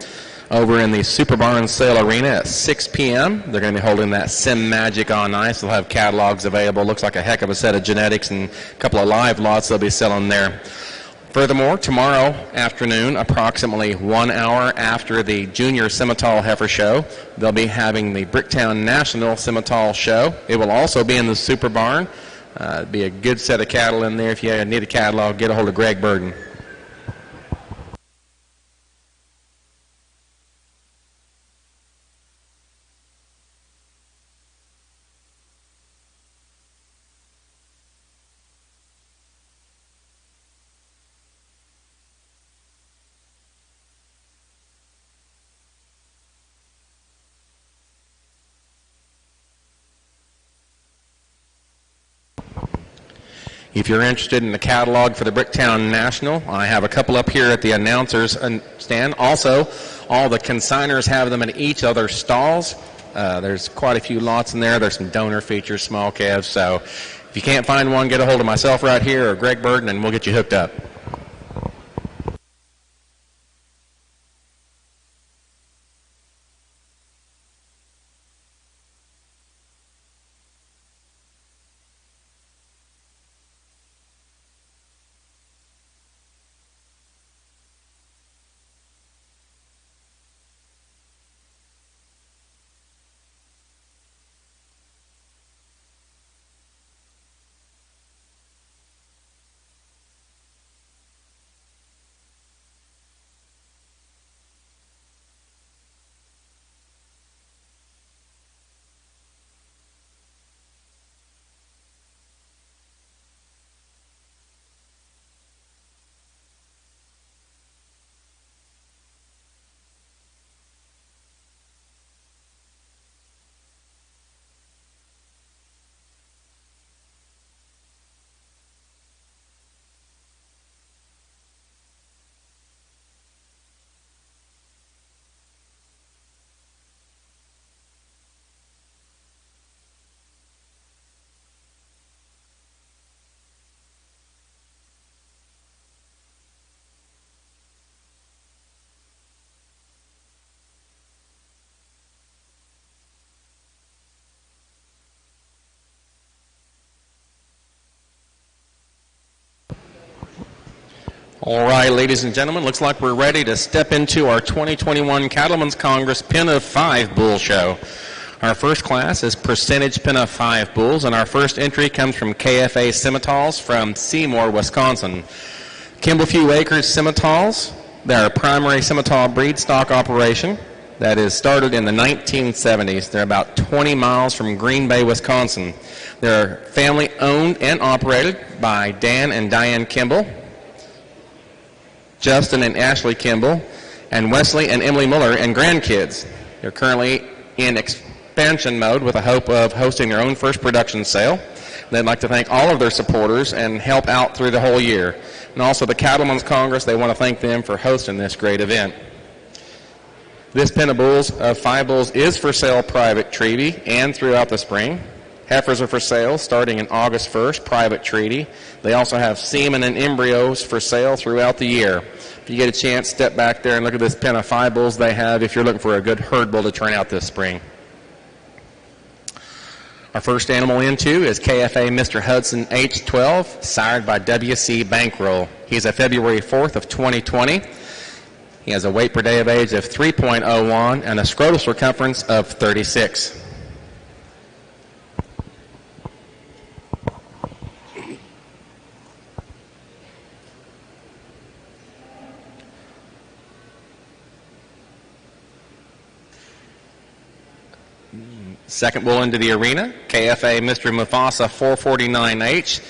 Speaker 6: over in the Super Barn Sale Arena at 6 p.m. They're going to be holding that Sim Magic on Ice. They'll have catalogs available. Looks like a heck of a set of genetics and a couple of live lots they'll be selling there. Furthermore, tomorrow afternoon, approximately 1 hour after the Junior Simmental Heifer Show, they'll be having the Bricktown National Simmental Show. It will also be in the Super Barn. It'll be a good set of cattle in there. If you need a catalog, get a hold of Greg Burden. If you're interested in the catalog for the Bricktown National, I have a couple up here at the announcers stand. Also, all the consigners have them in each other's stalls. There's quite a few lots in there. There's some donor features, small calves. So if you can't find one, get a hold of myself right here or Greg Burden, and we'll get you hooked up. All right, ladies and gentlemen, looks like we're ready to step into our 2021 Cattlemen's Congress Pin of 5 Bull Show. Our first class is Percentage Pin of 5 Bulls, and our first entry comes from KFA Simmentals from Seymour, Wisconsin. Kimblefew Acres Simmentals, they're a primary Simmental breed stock operation that is started in the 1970s. They're about 20 miles from Green Bay, Wisconsin. They're family owned and operated by Dan and Diane Kimball, Justin and Ashley Kimball, and Wesley and Emily Muller and grandkids. They're currently in expansion mode with the hope of hosting their own first production sale. They'd like to thank all of their supporters and help out through the whole year. And also the Cattlemen's Congress, they want to thank them for hosting this great event. This pin of bulls, of 5 bulls, is for sale private treaty and throughout the spring. Heifers are for sale starting in August 1st, private treaty. They also have semen and embryos for sale throughout the year. If you get a chance, step back there and look at this pen of 5 bulls they have if you're looking for a good herd bull to turn out this spring. Our first animal into is KFA Mr. Hudson H12, sired by WC Bankroll. He's a February 4th of 2020. He has a weight per day of age of 3.01 and a scrotal circumference of 36. Second bull into the arena, KFA Mr. Mufasa 449H,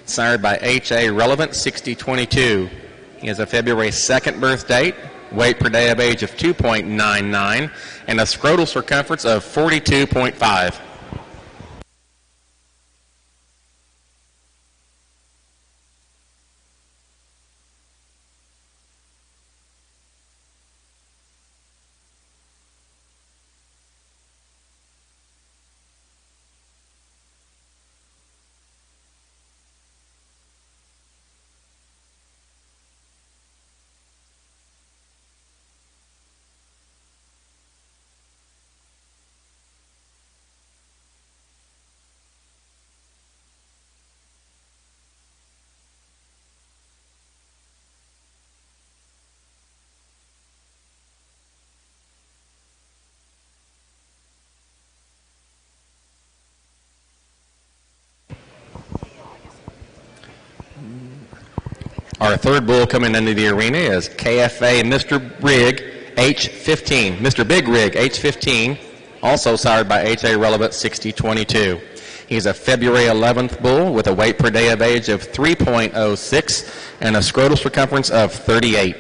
Speaker 6: sired by H.A. Relevant 6022. He has a February 2nd birth date, weight per day of age of 2.99, and a scrotal circumference of 42.5. Our third bull coming into the arena is KFA Mr. Rig H15. Mr. Big Rig H15, also sired by HA Relevant 6022. He's a February 11th bull with a weight per day of age of 3.06 and a scrotal circumference of 38.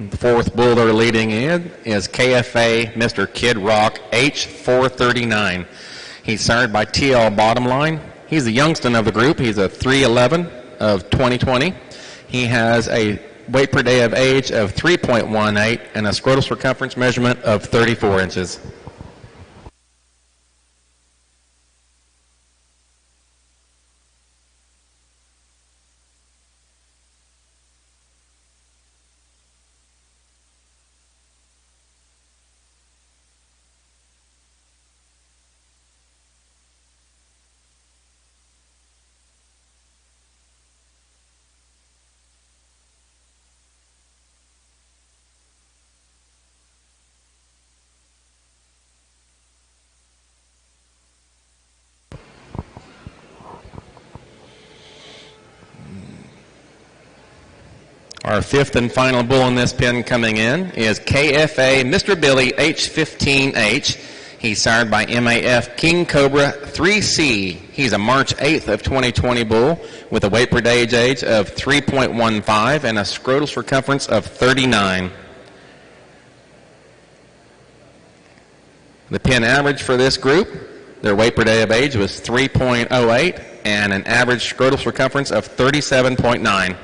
Speaker 6: The fourth bull they're leading in is KFA Mr. Kid Rock H439. He's sired by TL Bottom Line. He's the youngster of the group. He's a 311 of 2020. He has a weight per day of age of 3.18 and a scrotal circumference measurement of 34 inches. Our fifth and final bull in this pen coming in is KFA Mr. Billy H15H. He's sired by MAF King Cobra 3C. He's a March 8th of 2020 bull with a weight per day age of 3.15 and a scrotal circumference of 39. The pen average for this group, their weight per day of age was 3.08 and an average scrotal circumference of 37.9.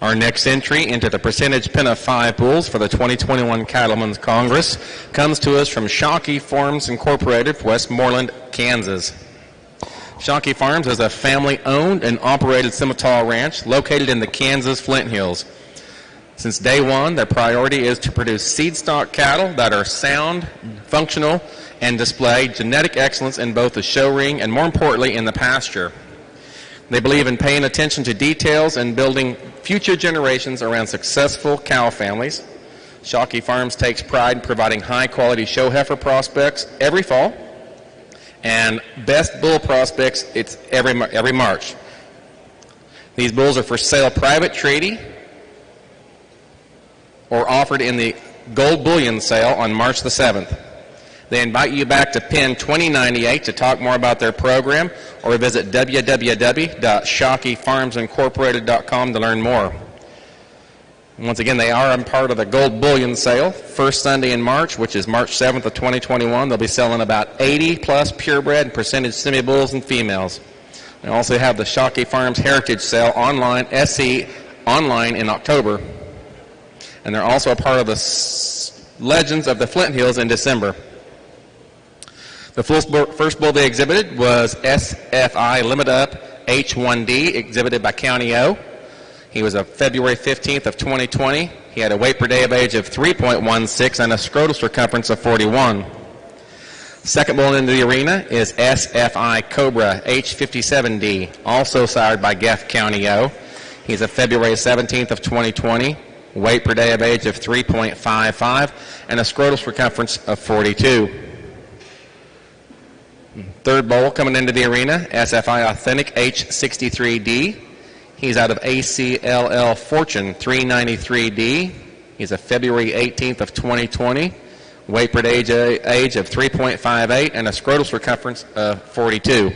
Speaker 6: Our next entry into the percentage pen of 5 bulls for the 2021 Cattlemen's Congress comes to us from Shockey Farms Incorporated, Westmoreland, Kansas. Shockey Farms is a family-owned and operated Simmental ranch located in the Kansas Flint Hills. Since day one, their priority is to produce seed stock cattle that are sound, functional, and display genetic excellence in both the show ring and, more importantly, in the pasture. They believe in paying attention to details and building future generations around successful cow families. Shockey Farms takes pride in providing high-quality show heifer prospects every fall, and best bull prospects it's every March. These bulls are for sale private treaty or offered in the gold bullion sale on March the 7th. They invite you back to Pen 2098 to talk more about their program, or visit www.shockeyfarmsincorporated.com to learn more. Once again, they are a part of the gold bullion sale. First Sunday in March, which is March 7th of 2021, they'll be selling about 80 plus purebred and percentage semi-bulls and females. They also have the Shockey Farms Heritage Sale online, SC online in October. And they're also a part of the Legends of the Flint Hills in December. The first bull they exhibited was SFI Limit Up H1D, exhibited by County O. He was a February 15th of 2020. He had a weight per day of age of 3.16 and a scrotal circumference of 41. Second bull into the arena is SFI Cobra H57D, also sired by Geff County O. He's a February 17th of 2020. Weight per day of age of 3.55 and a scrotal circumference of 42. Third bull coming into the arena, SFI Authentic H63D. He's out of ACLL Fortune 393D. He's a February 18th of 2020. Weight per day age of 3.58 and a scrotal circumference of 42.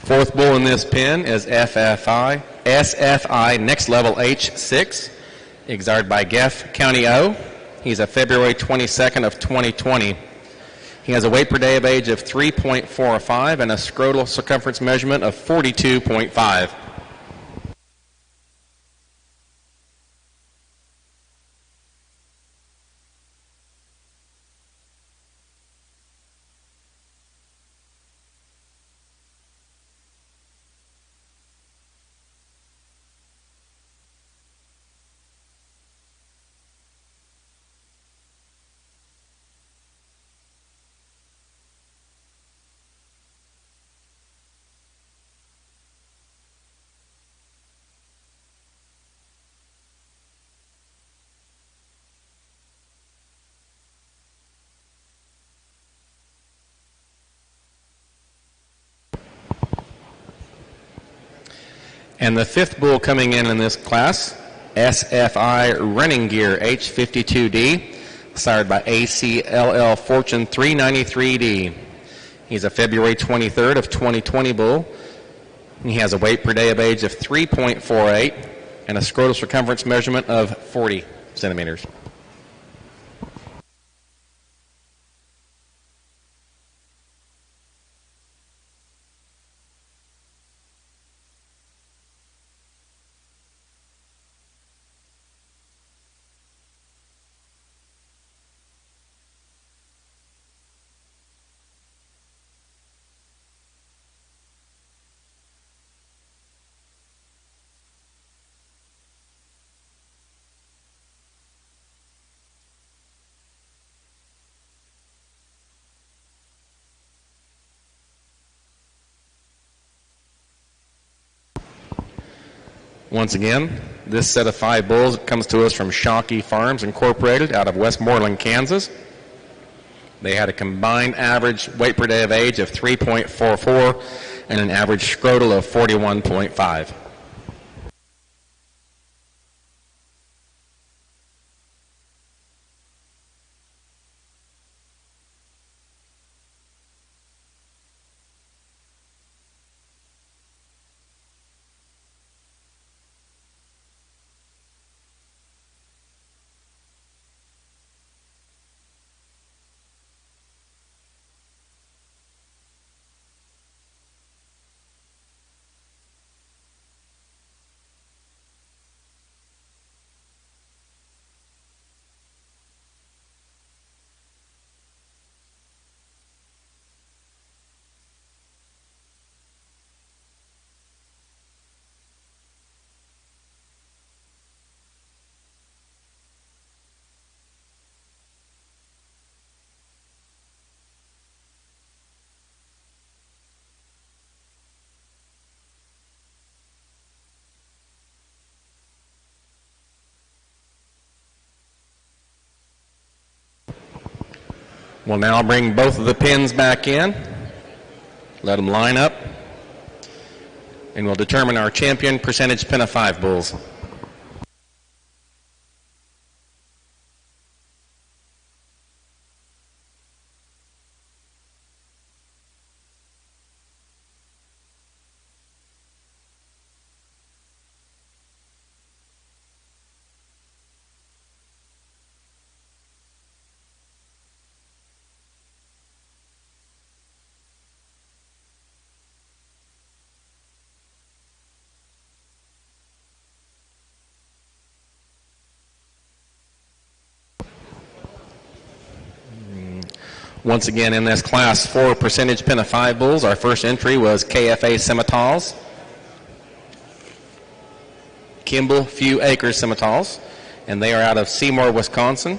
Speaker 6: Fourth bull in this pen is SFI Next Level H6, exhibited by Geff County O. He's a February 22nd of 2020. He has a weight per day of age of 3.45 and a scrotal circumference measurement of 42.5. And the fifth bull coming in this class, SFI Running Gear H52D, sired by ACLL Fortune 393D. He's a February 23rd of 2020 bull. He has a weight per day of age of 3.48 and a scrotal circumference measurement of 40 centimeters. Once again, this set of 5 bulls comes to us from Shockey Farms Incorporated out of Westmoreland, Kansas. They had a combined average weight per day of age of 3.44 and an average scrotal of 41.5. We'll now bring both of the pins back in, let them line up, and we'll determine our champion percentage pin of 5 bulls. Once again, in this class 4 percentage pin of 5 bulls, our first entry was KFA Simmentals, Kimball Few Acres Simmentals, and they are out of Seymour, Wisconsin.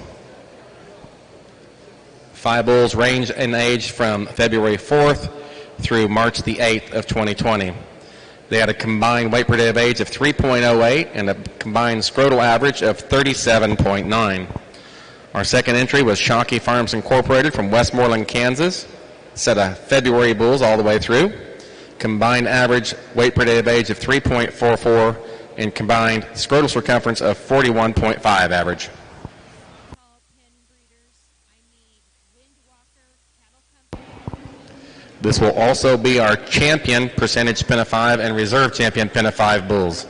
Speaker 6: 5 bulls range in age from February 4th through March the 8th of 2020. They had a combined weight per day of age of 3.08 and a combined scrotal average of 37.9. Our second entry was Shockey Farms Incorporated from Westmoreland, Kansas. Set of February bulls all the way through. Combined average weight per day of age of 3.44 and combined scrotal circumference of 41.5 average. This will also be our champion percentage pin of 5 and reserve champion pin of 5 bulls.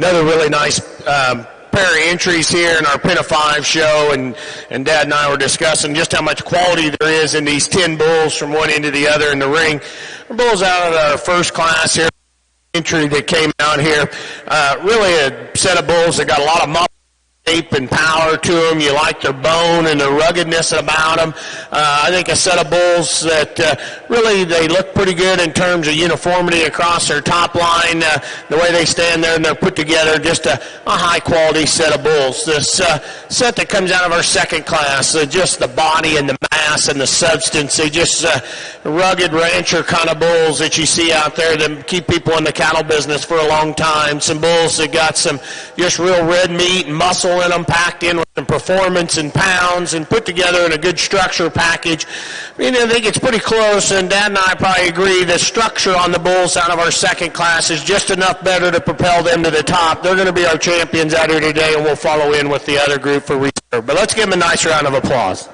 Speaker 5: Another really nice pair of entries here in our Pen of 5 show, and Dad and I were discussing just how much quality there is in these 10 bulls from one end to the other in the ring. Our bulls out of our first class here, entry that came out here, really a set of bulls that got a lot of muscle shape and power to them. You like their bone and the ruggedness about them. I think a set of bulls that really they look pretty good in terms of uniformity across their top line. The way they stand there and they're put together, just a high quality set of bulls. This set that comes out of our second class, just the body and the mass and the substance. They just rugged rancher kind of bulls that you see out there that keep people in the cattle business for a long time. Some bulls that got some just real red meat and muscle in them, packed in with some performance and pounds and put together in a good structure package. I think it's pretty close, and Dad and I probably agree the structure on the bulls out of our second class is just enough better to propel them to the top. They're going to be our champions out here today, and we'll follow in with the other group for reserve. But let's give them a nice round of applause.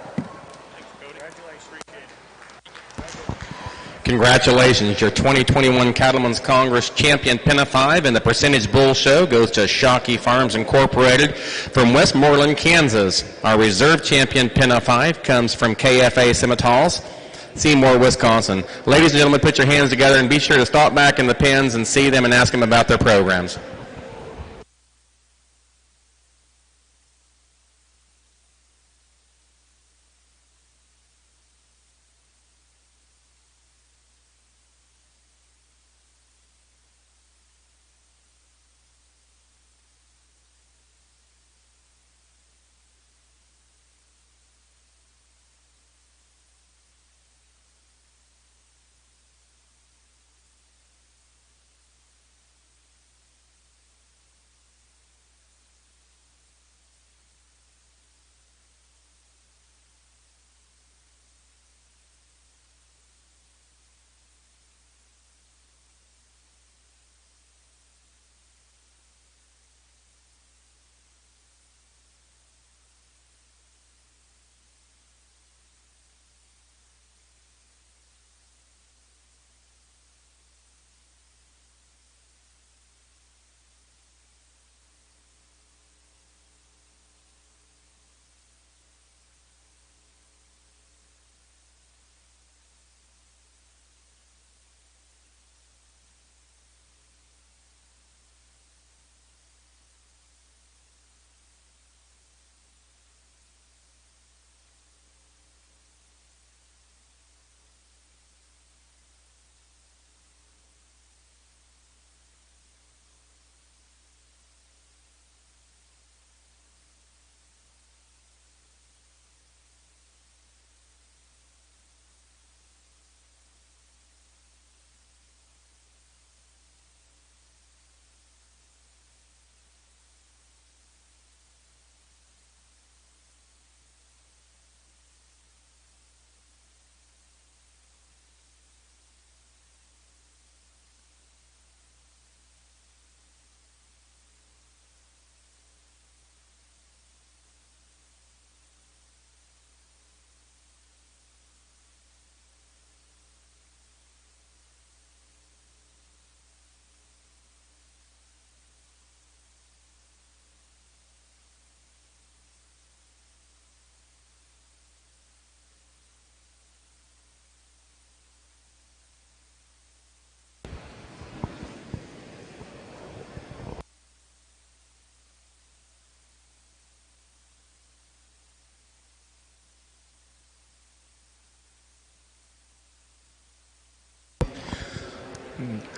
Speaker 6: Congratulations. Your 2021 Cattlemen's Congress champion Pen of 5 and the Percentage Bull Show goes to Shockey Farms Incorporated from Westmoreland, Kansas. Our reserve champion Pen of 5 comes from KFA Simmentals, Seymour, Wisconsin. Ladies and gentlemen, put your hands together and be sure to stop back in the pens and see them and ask them about their programs.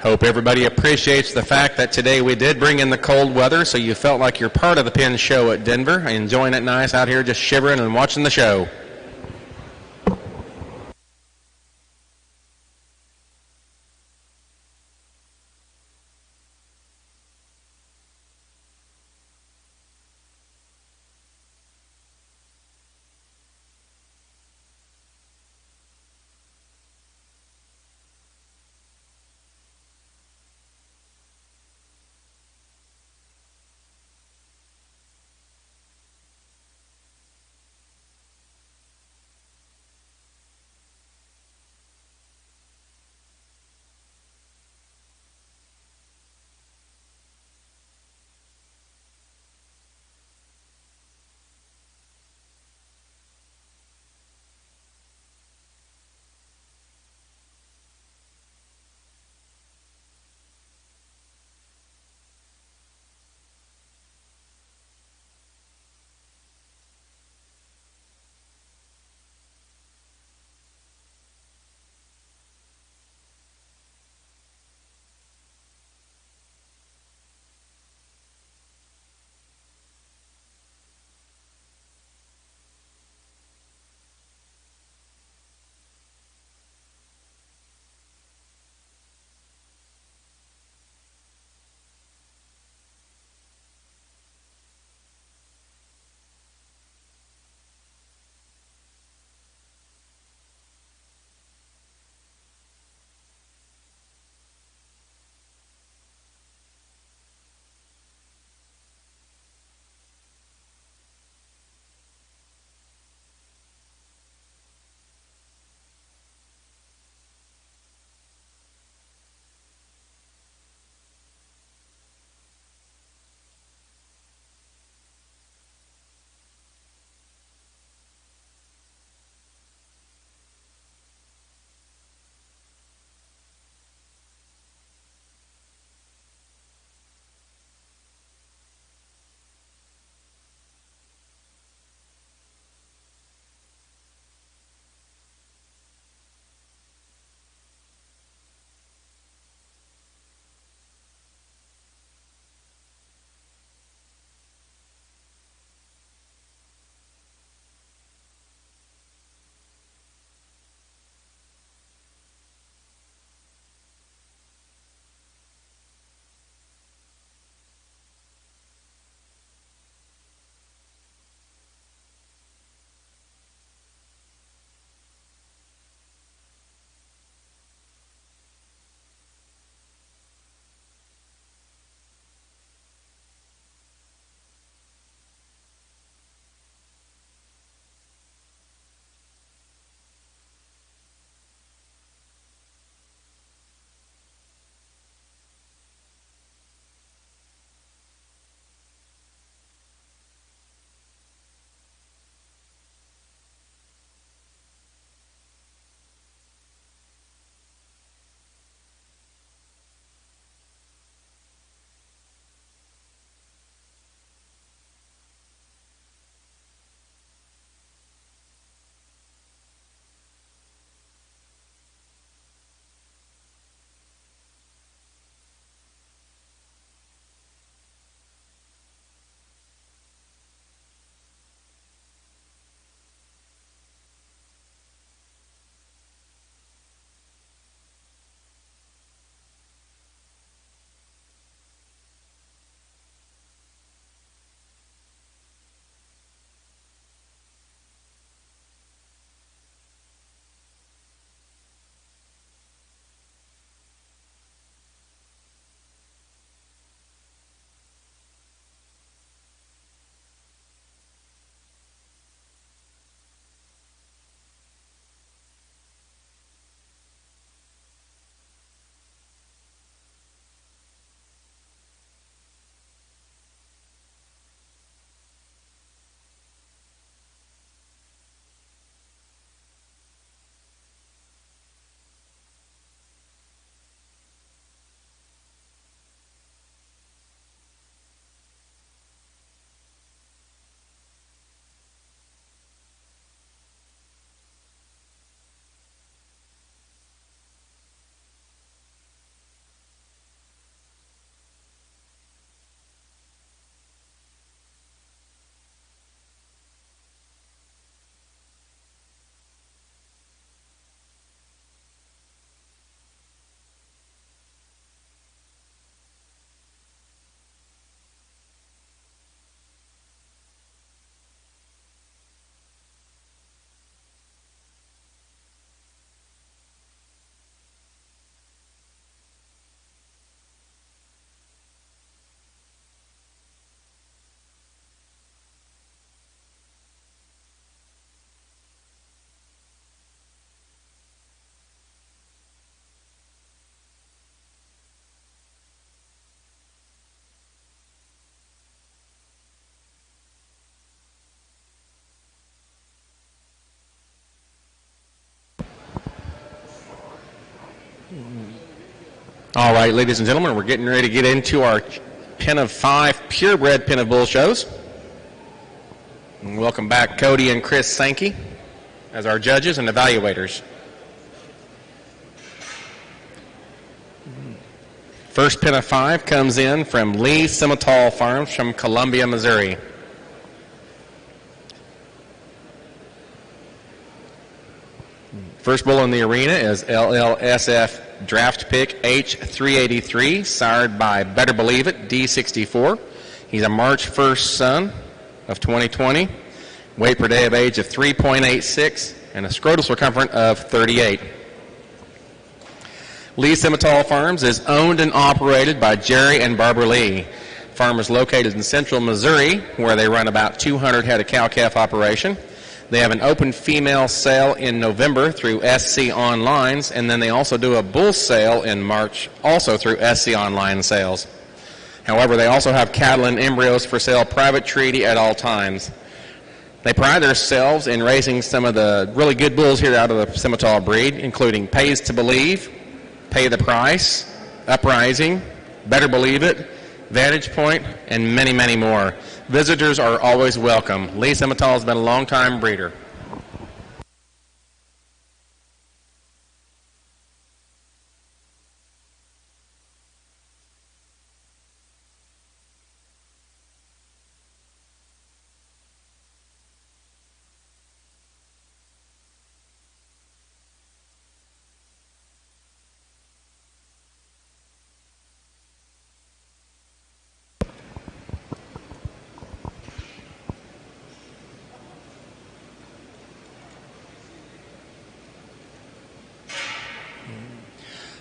Speaker 6: Hope everybody appreciates the fact that today we did bring in the cold weather, so you felt like you're part of the Penn show at Denver, enjoying it nice out here, just shivering and watching the show. All right, ladies and gentlemen, we're getting ready to get into our pen of 5 purebred pen of bull shows. And welcome back Cody and Chris Sankey as our judges and evaluators. First pen of 5 comes in from Lee Simmental Farms from Columbia, Missouri. First bull in the arena is LLSF draft pick H383, sired by Better Believe It D64. He's a March 1st son of 2020, weight per day of age of 3.86, and a scrotal circumference of 38. Lee Simmental Farms is owned and operated by Jerry and Barbara Lee. Farm is located in central Missouri, where they run about 200 head of cow-calf operation. They have an open female sale in November through SC Onlines, and then they also do a bull sale in March, also through SC Online sales. However, they also have cattle and embryos for sale private treaty at all times. They pride themselves in raising some of the really good bulls here out of the Simmental breed, including Pays to Believe, Pay the Price, Uprising, Better Believe It, Vantage Point, and many, many more. Visitors are always welcome. Lee Simmental has been a long-time breeder.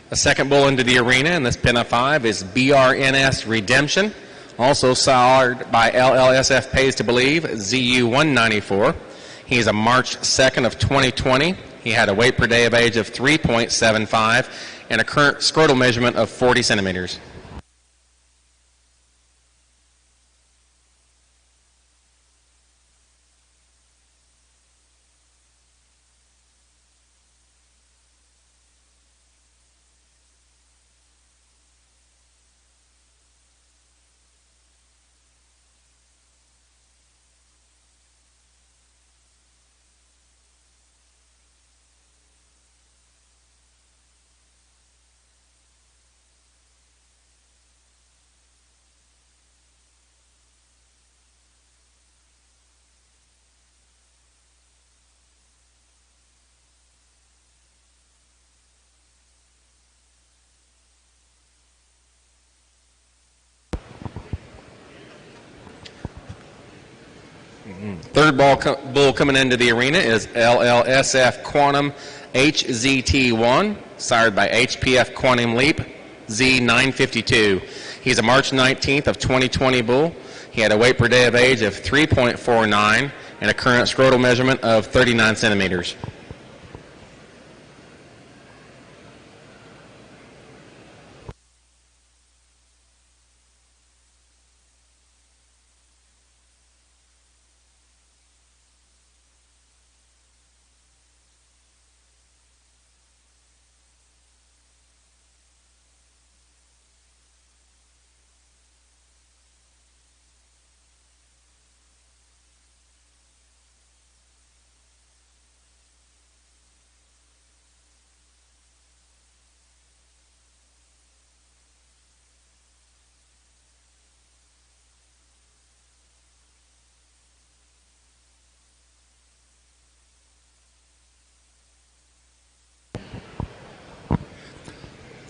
Speaker 6: The second bull into the arena in this pen of 5 is BRNS Redemption, also sired by LLSF Pays to Believe ZU194. He's a March 2nd of 2020. He had a weight per day of age of 3.75 and a current scrotal measurement of 40 centimeters. Third bull coming into the arena is LLSF Quantum HZT1, sired by HPF Quantum Leap Z952. He's a March 19th of 2020 bull. He had a weight per day of age of 3.49 and a current scrotal measurement of 39 centimeters.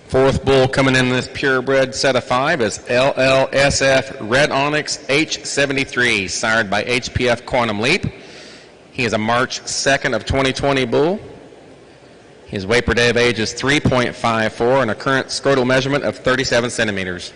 Speaker 6: Fourth bull coming in this purebred set of 5 is LLSF Red Onyx H73, sired by HPF Quantum Leap. He is a March 2nd of 2020 bull. His weight per day of age is 3.54 and a current scrotal measurement of 37 centimeters.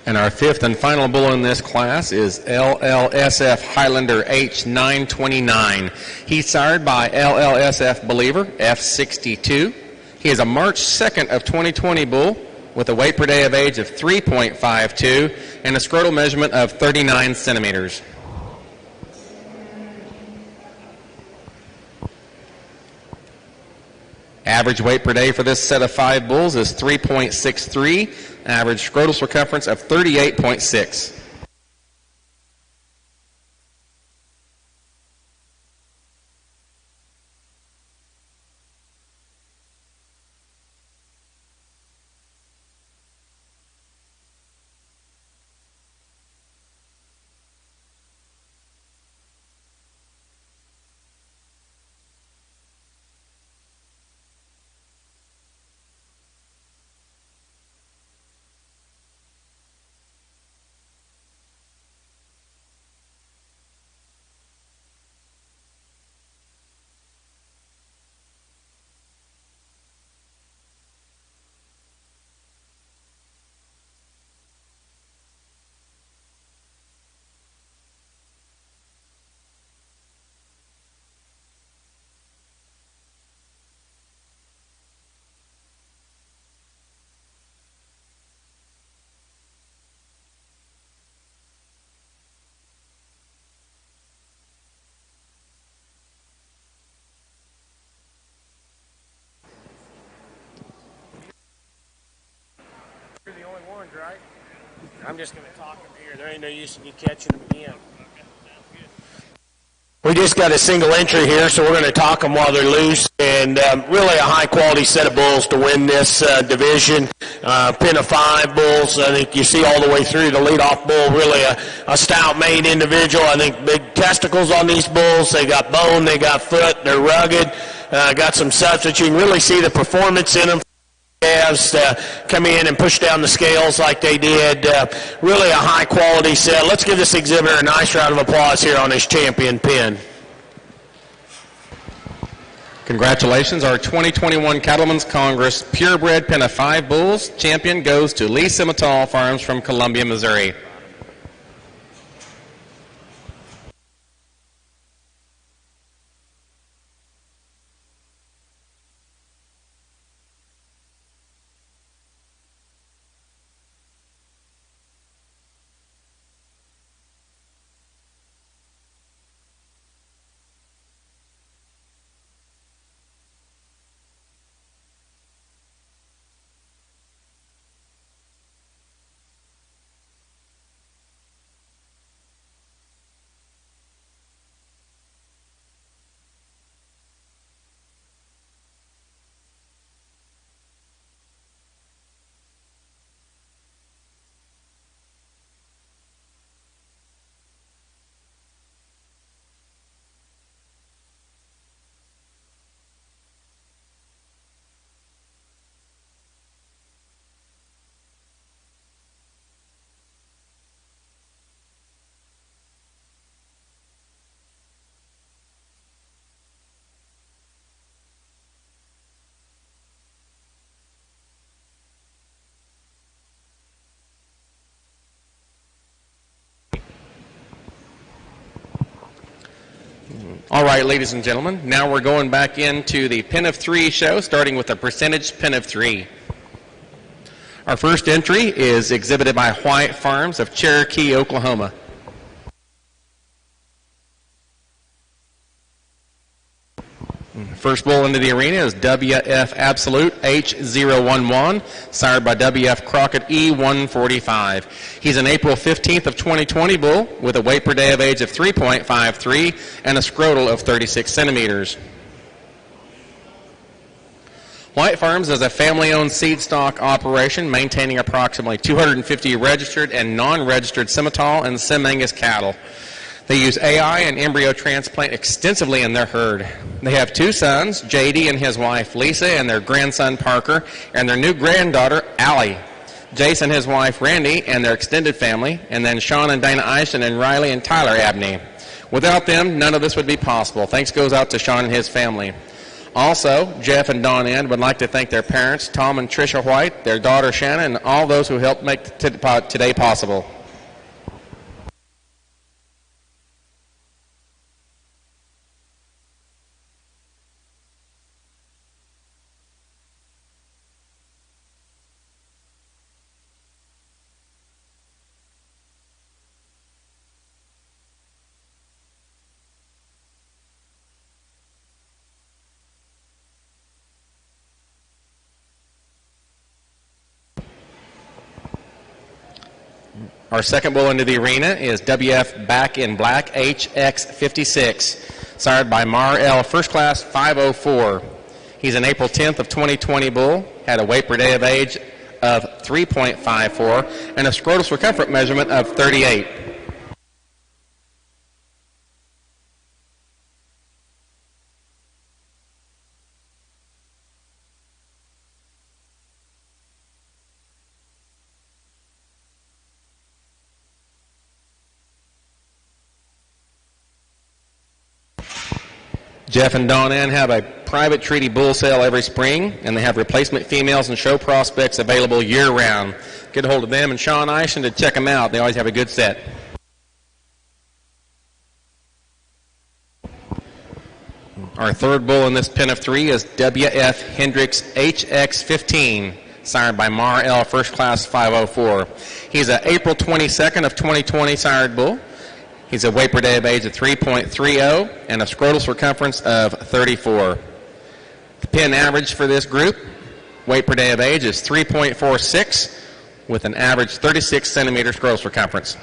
Speaker 6: And our fifth and final bull in this class is LLSF Highlander H929. He's sired by LLSF Believer F62. He is a March 2nd of 2020 bull with a weight per day of age of 3.52 and a scrotal measurement of 39 centimeters. Average weight per day for this set of 5 bulls is 3.63, average scrotal circumference of 38.6.
Speaker 5: You're the only ones, right? I'm just going to talk them here. There ain't no use in you catching them again. We just got a single entry here, so we're going to talk them while they're loose. And really a high-quality set of bulls to win this division. Pin of 5 bulls. I think you see all the way through the leadoff bull, really a stout-made individual. I think big testicles on these bulls. They got bone, they got foot, they're rugged. Got some substance. You can really see the performance in them. Come in and push down the scales like they did. Really a high-quality set. Let's give this exhibitor a nice round of applause here on his champion pin.
Speaker 6: Congratulations, our 2021 Cattlemen's Congress Purebred Pin of 5 Bulls champion goes to Lee Simmental Farms from Columbia, Missouri. All right, ladies and gentlemen, now we're going back into the Pin of 3 show, starting with the percentage Pin of 3. Our first entry is exhibited by White Farms of Cherokee, Oklahoma. First bull into the arena is WF Absolute H011, sired by WF Crockett E145. He's an April 15th of 2020 bull with a weight per day of age of 3.53 and a scrotal of 36 centimeters. White Farms is a family-owned seed stock operation maintaining approximately 250 registered and non-registered Simmental and Sim Angus cattle. They use AI and embryo transplant extensively in their herd. They have 2 sons, JD and his wife Lisa, and their grandson Parker, and their new granddaughter Allie. Jason, his wife Randy, and their extended family, and then Sean and Dana Eiston and Riley and Tyler Abney. Without them, none of this would be possible. Thanks goes out to Sean and his family. Also, Jeff and Dawn Ann would like to thank their parents, Tom and Tricia White, their daughter Shannon, and all those who helped make today possible. Our second bull into the arena is WF Back in Black HX56, sired by Mar L First Class 504. He's an April 10th of 2020 bull, had a weight per day of age of 3.54 and a scrotal circumference measurement of 38. Jeff and Dawn Ann have a private treaty bull sale every spring, and they have replacement females and show prospects available year-round. Get a hold of them and Sean Eischen to check them out. They always have a good set. Our third bull in this pen of three is WF Hendricks HX15, sired by Mar L First Class 504. He's an April 22nd of 2020 sired bull. He's a weight per day of age of 3.30 and a scrotal circumference of 34. The pen average for this group, weight per day of age, is 3.46 with an average 36 centimeter scrotal circumference.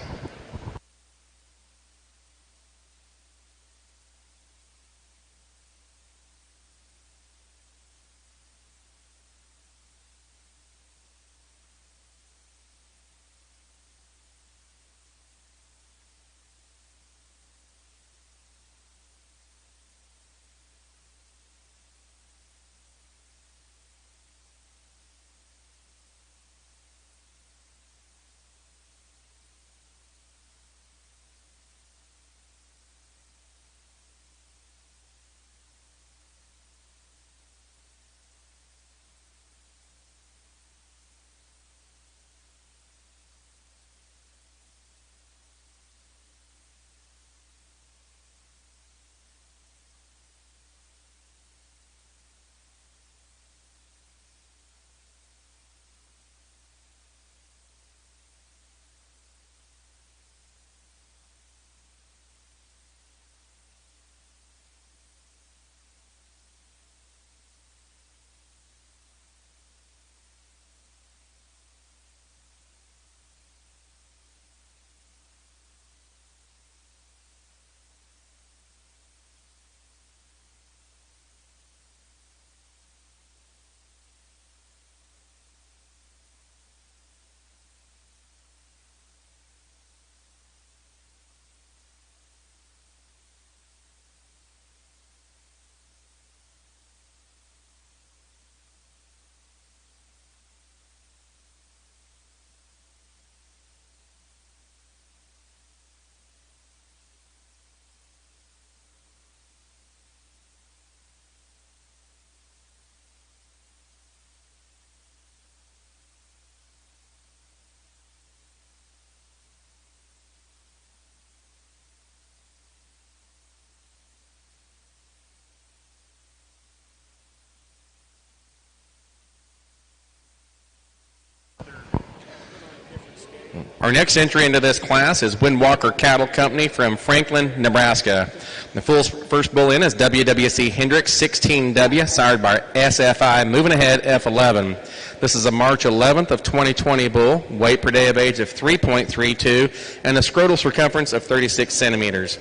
Speaker 6: Our next entry into this class is Windwalker Cattle Company from Franklin, Nebraska. The first bull in is WWC Hendricks 16W, sired by SFI Moving Ahead F11. This is a March 11th of 2020 bull, weight per day of age of 3.32, and a scrotal circumference of 36 centimeters.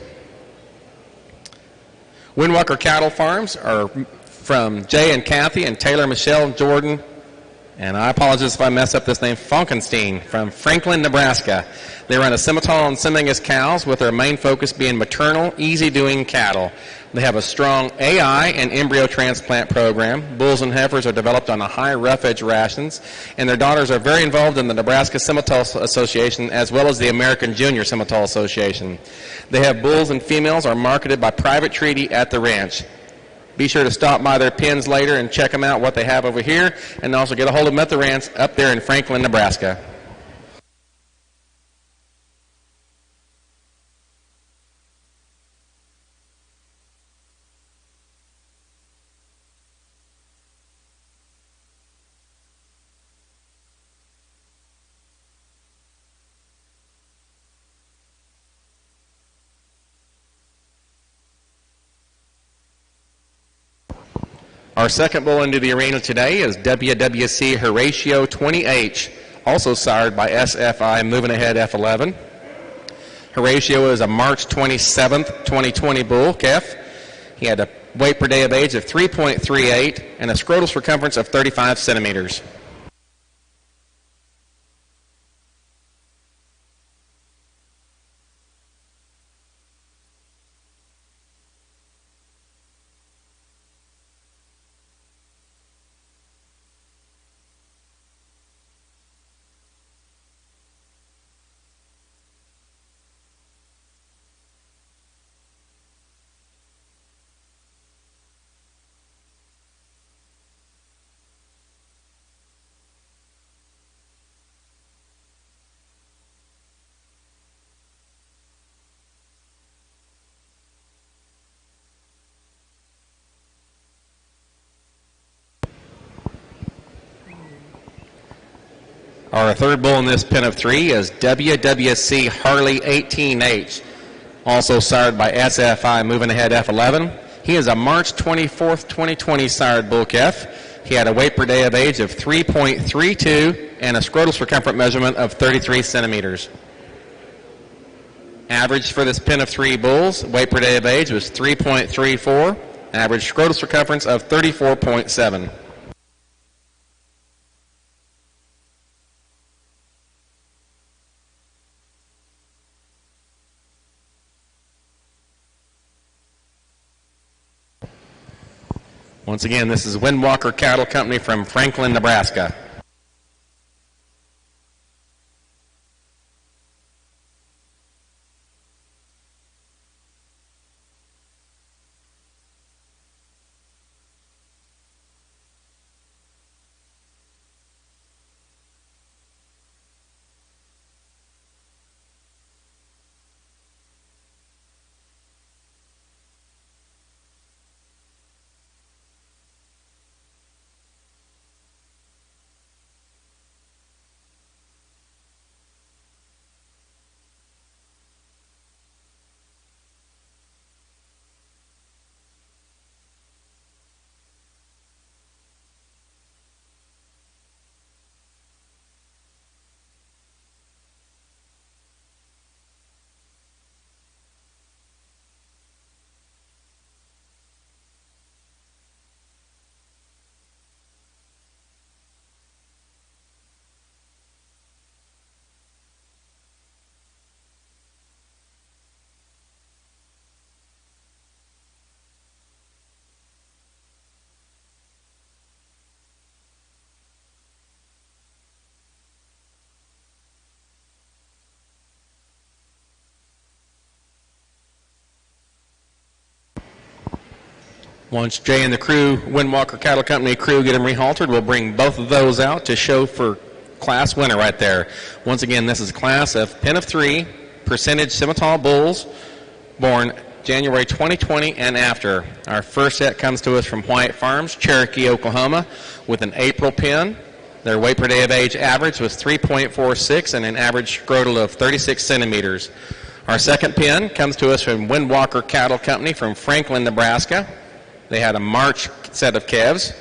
Speaker 6: Windwalker Cattle Farms are from Jay and Kathy and Taylor Michelle Jordan, and I apologize if I mess up this name, Fonkenstein, from Franklin, Nebraska. They run a Simmental and Simmental cows with their main focus being maternal, easy-doing cattle. They have a strong AI and embryo transplant program. Bulls and heifers are developed on a high roughage rations, and their daughters are very involved in the Nebraska Simmental Association as well as the American Junior Simmental Association. They have bulls and females are marketed by private treaty at the ranch. Be sure to stop by their pens later and check them out, what they have over here, and also get a hold of them at the ranch up there in Franklin, Nebraska. Our second bull into the arena today is WWC Horatio 20H, also sired by SFI Moving Ahead F11. Horatio is a March 27th, 2020 bull calf. He had a weight per day of age of 3.38 and a scrotal circumference of 35 centimeters. Our third bull in this pen of three is WWC Harley 18H, also sired by SFI Moving Ahead F11. He is a March 24th, 2020 sired bull calf. He had a weight per day of age of 3.32 and a scrotal circumference measurement of 33 centimeters. Average for this pen of three bulls, weight per day of age was 3.34, average scrotal circumference of 34.7. Once again, this is Windwalker Cattle Company from Franklin, Nebraska. Once Jay and the crew, Windwalker Cattle Company crew, get them rehaltered, we'll bring both of those out to show for class winner right there. Once again, this is a class of pen of three, percentage Simmental bulls, born January 2020 and after. Our first set comes to us from White Farms, Cherokee, Oklahoma, with an April pen. Their weight per day of age average was 3.46 and an average scrotal of 36 centimeters. Our second pen comes to us from Windwalker Cattle Company from Franklin, Nebraska. They had a March set of calves.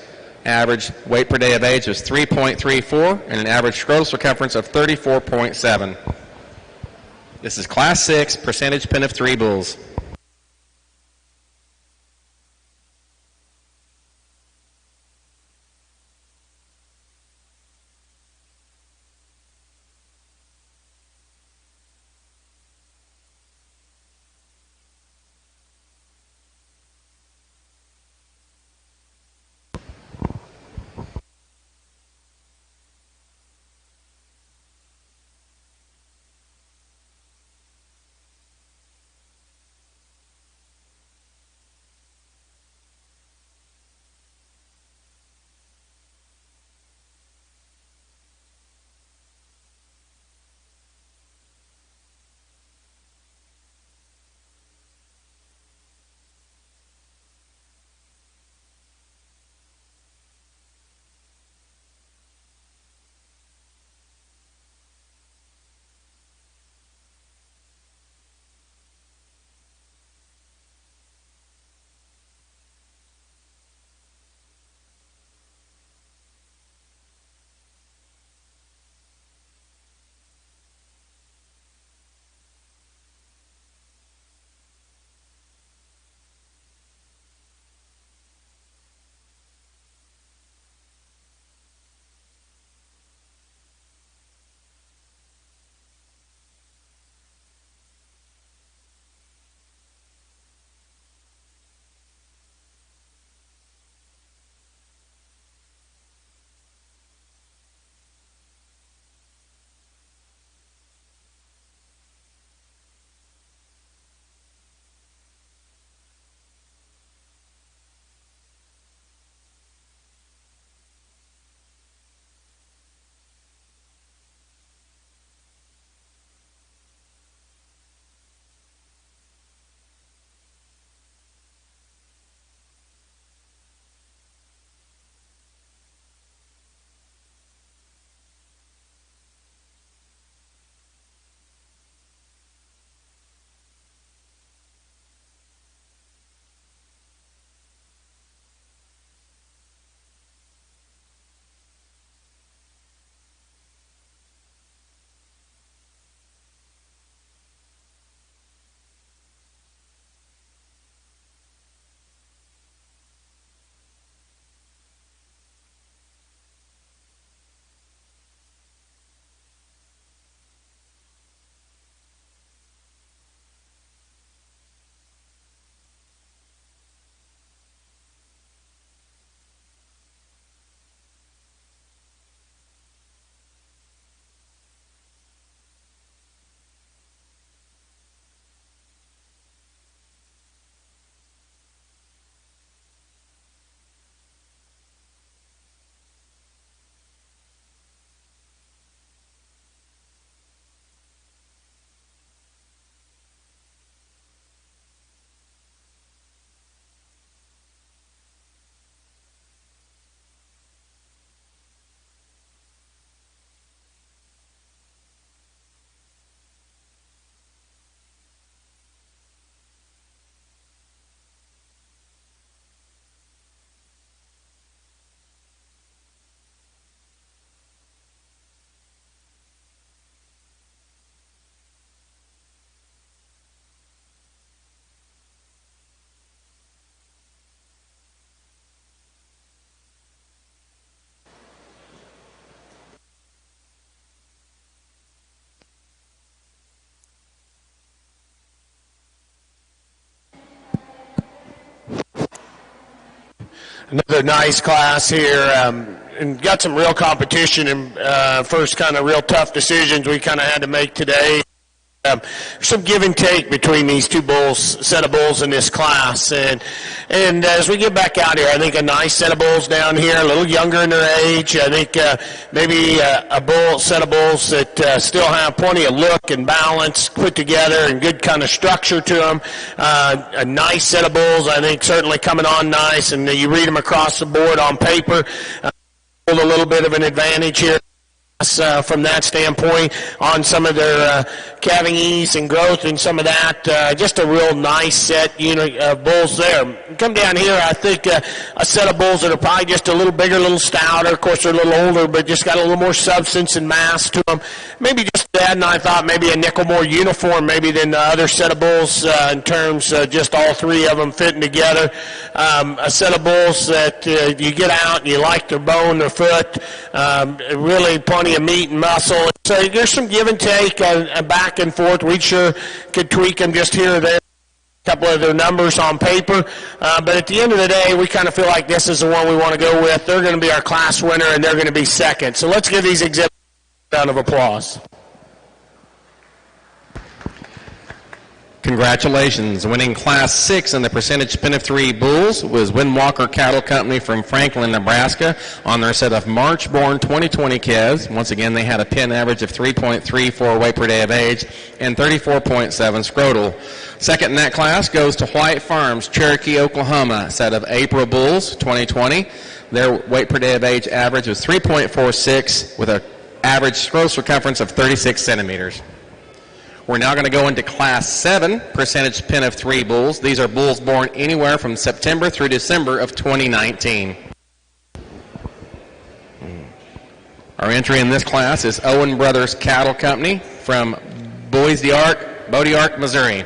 Speaker 6: Average weight per day of age was 3.34 and an average scrotal circumference of 34.7. This is Class 6, percentage pen of three bulls.
Speaker 5: Another nice class here, and got some real competition and first kind of real tough decisions we kind of had to make today. Some give and take between these two set of bulls in this class, and as we get back out here, I think a nice set of bulls down here, a little younger in their age. I think maybe a set of bulls that still have plenty of look and balance put together and good kind of structure to them. A nice set of bulls, I think, certainly coming on nice, and you read them across the board on paper. A little bit of an advantage here. From that standpoint on some of their calving ease and growth and some of that. Just a real nice set unit of bulls there. Come down here, I think a set of bulls that are probably just a little bigger, a little stouter. Of course, they're a little older, but just got a little more substance and mass to them. Maybe just that, and I thought maybe a nickel more uniform maybe than the other set of bulls in terms of just all three of them fitting together. A set of bulls that you get out and you like their bone, their foot, really plenty of meat and muscle. So there's some give and take back and forth. We sure could tweak them just here or there, a couple of their numbers on paper. But at the end of the day, we kind of feel like this is the one we want to go with. They're going to be our class winner, and they're going to be second. So let's give these exhibits a round of applause.
Speaker 6: Congratulations. Winning Class 6 in the percentage pin of 3 bulls was Windwalker Cattle Company from Franklin, Nebraska on their set of March-born 2020 calves. Once again, they had a pin average of 3.34 weight per day of age and 34.7 scrotal. Second in that class goes to White Farms, Cherokee, Oklahoma, set of April bulls 2020. Their weight per day of age average was 3.46 with an average gross circumference of 36 centimeters. We're now going to go into Class 7, percentage pin of 3 bulls. These are bulls born anywhere from September through December of 2019. Our entry in this class is Owen Brothers Cattle Company from Boise Ark, Missouri.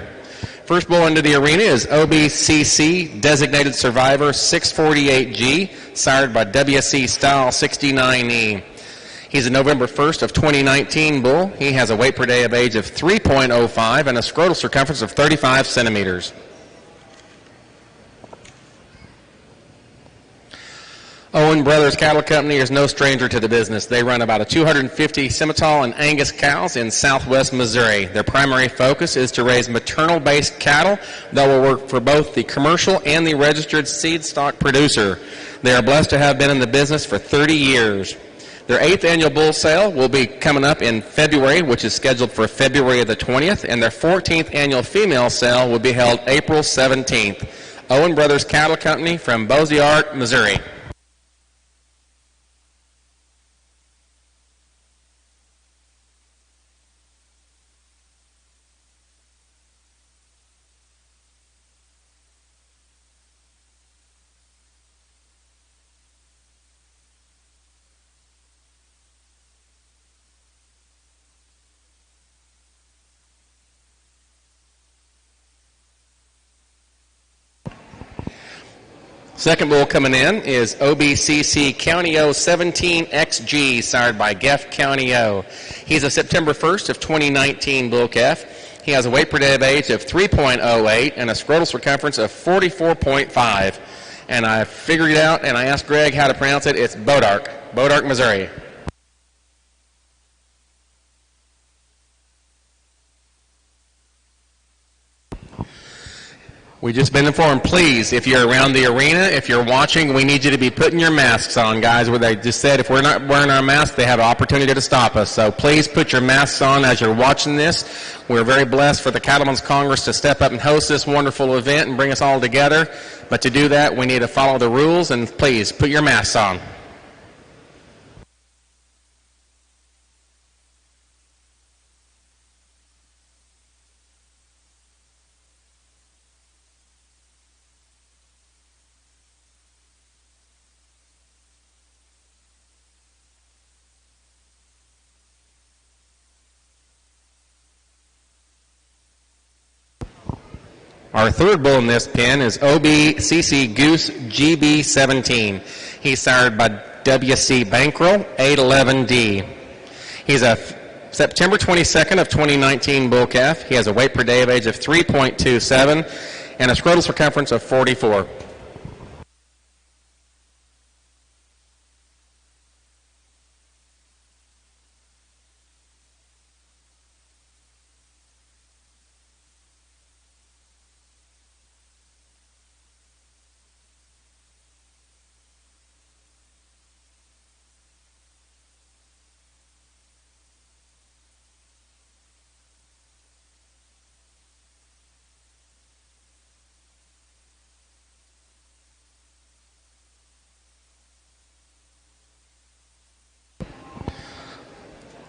Speaker 6: First bull into the arena is OBCC Designated Survivor 648G, sired by WC Style 69E. He's a November 1st of 2019 bull. He has a weight per day of age of 3.05 and a scrotal circumference of 35 centimeters. Owen Brothers Cattle Company is no stranger to the business. They run about 250 Simmental and Angus cows in southwest Missouri. Their primary focus is to raise maternal-based cattle that will work for both the commercial and the registered seed stock producer. They are blessed to have been in the business for 30 years. Their 8th annual bull sale will be coming up in February, which is scheduled for February the 20th, and their 14th annual female sale will be held April 17th. Owen Brothers Cattle Company from Boise Ark, Missouri. Second bull coming in is OBCC County O 17XG, sired by Geff County O. He's a September 1st of 2019 bull calf. He has a weight per day of age of 3.08 and a scrotal circumference of 44.5. And I figured it out, and I asked Greg how to pronounce it. It's Bodark, Missouri. We've just been informed, please, if you're around the arena, if you're watching, we need you to be putting your masks on, guys. Where they just said if we're not wearing our masks, they have an opportunity to stop us. So please put your masks on as you're watching this. We're very blessed for the Cattlemen's Congress to step up and host this wonderful event and bring us all together. But to do that, we need to follow the rules, and please put your masks on. Our third bull in this pen is OBCC Goose GB17. He's sired by WC Bankroll 811D. He's a September 22nd of 2019 bull calf. He has a weight per day of age of 3.27 and a scrotal circumference of 44.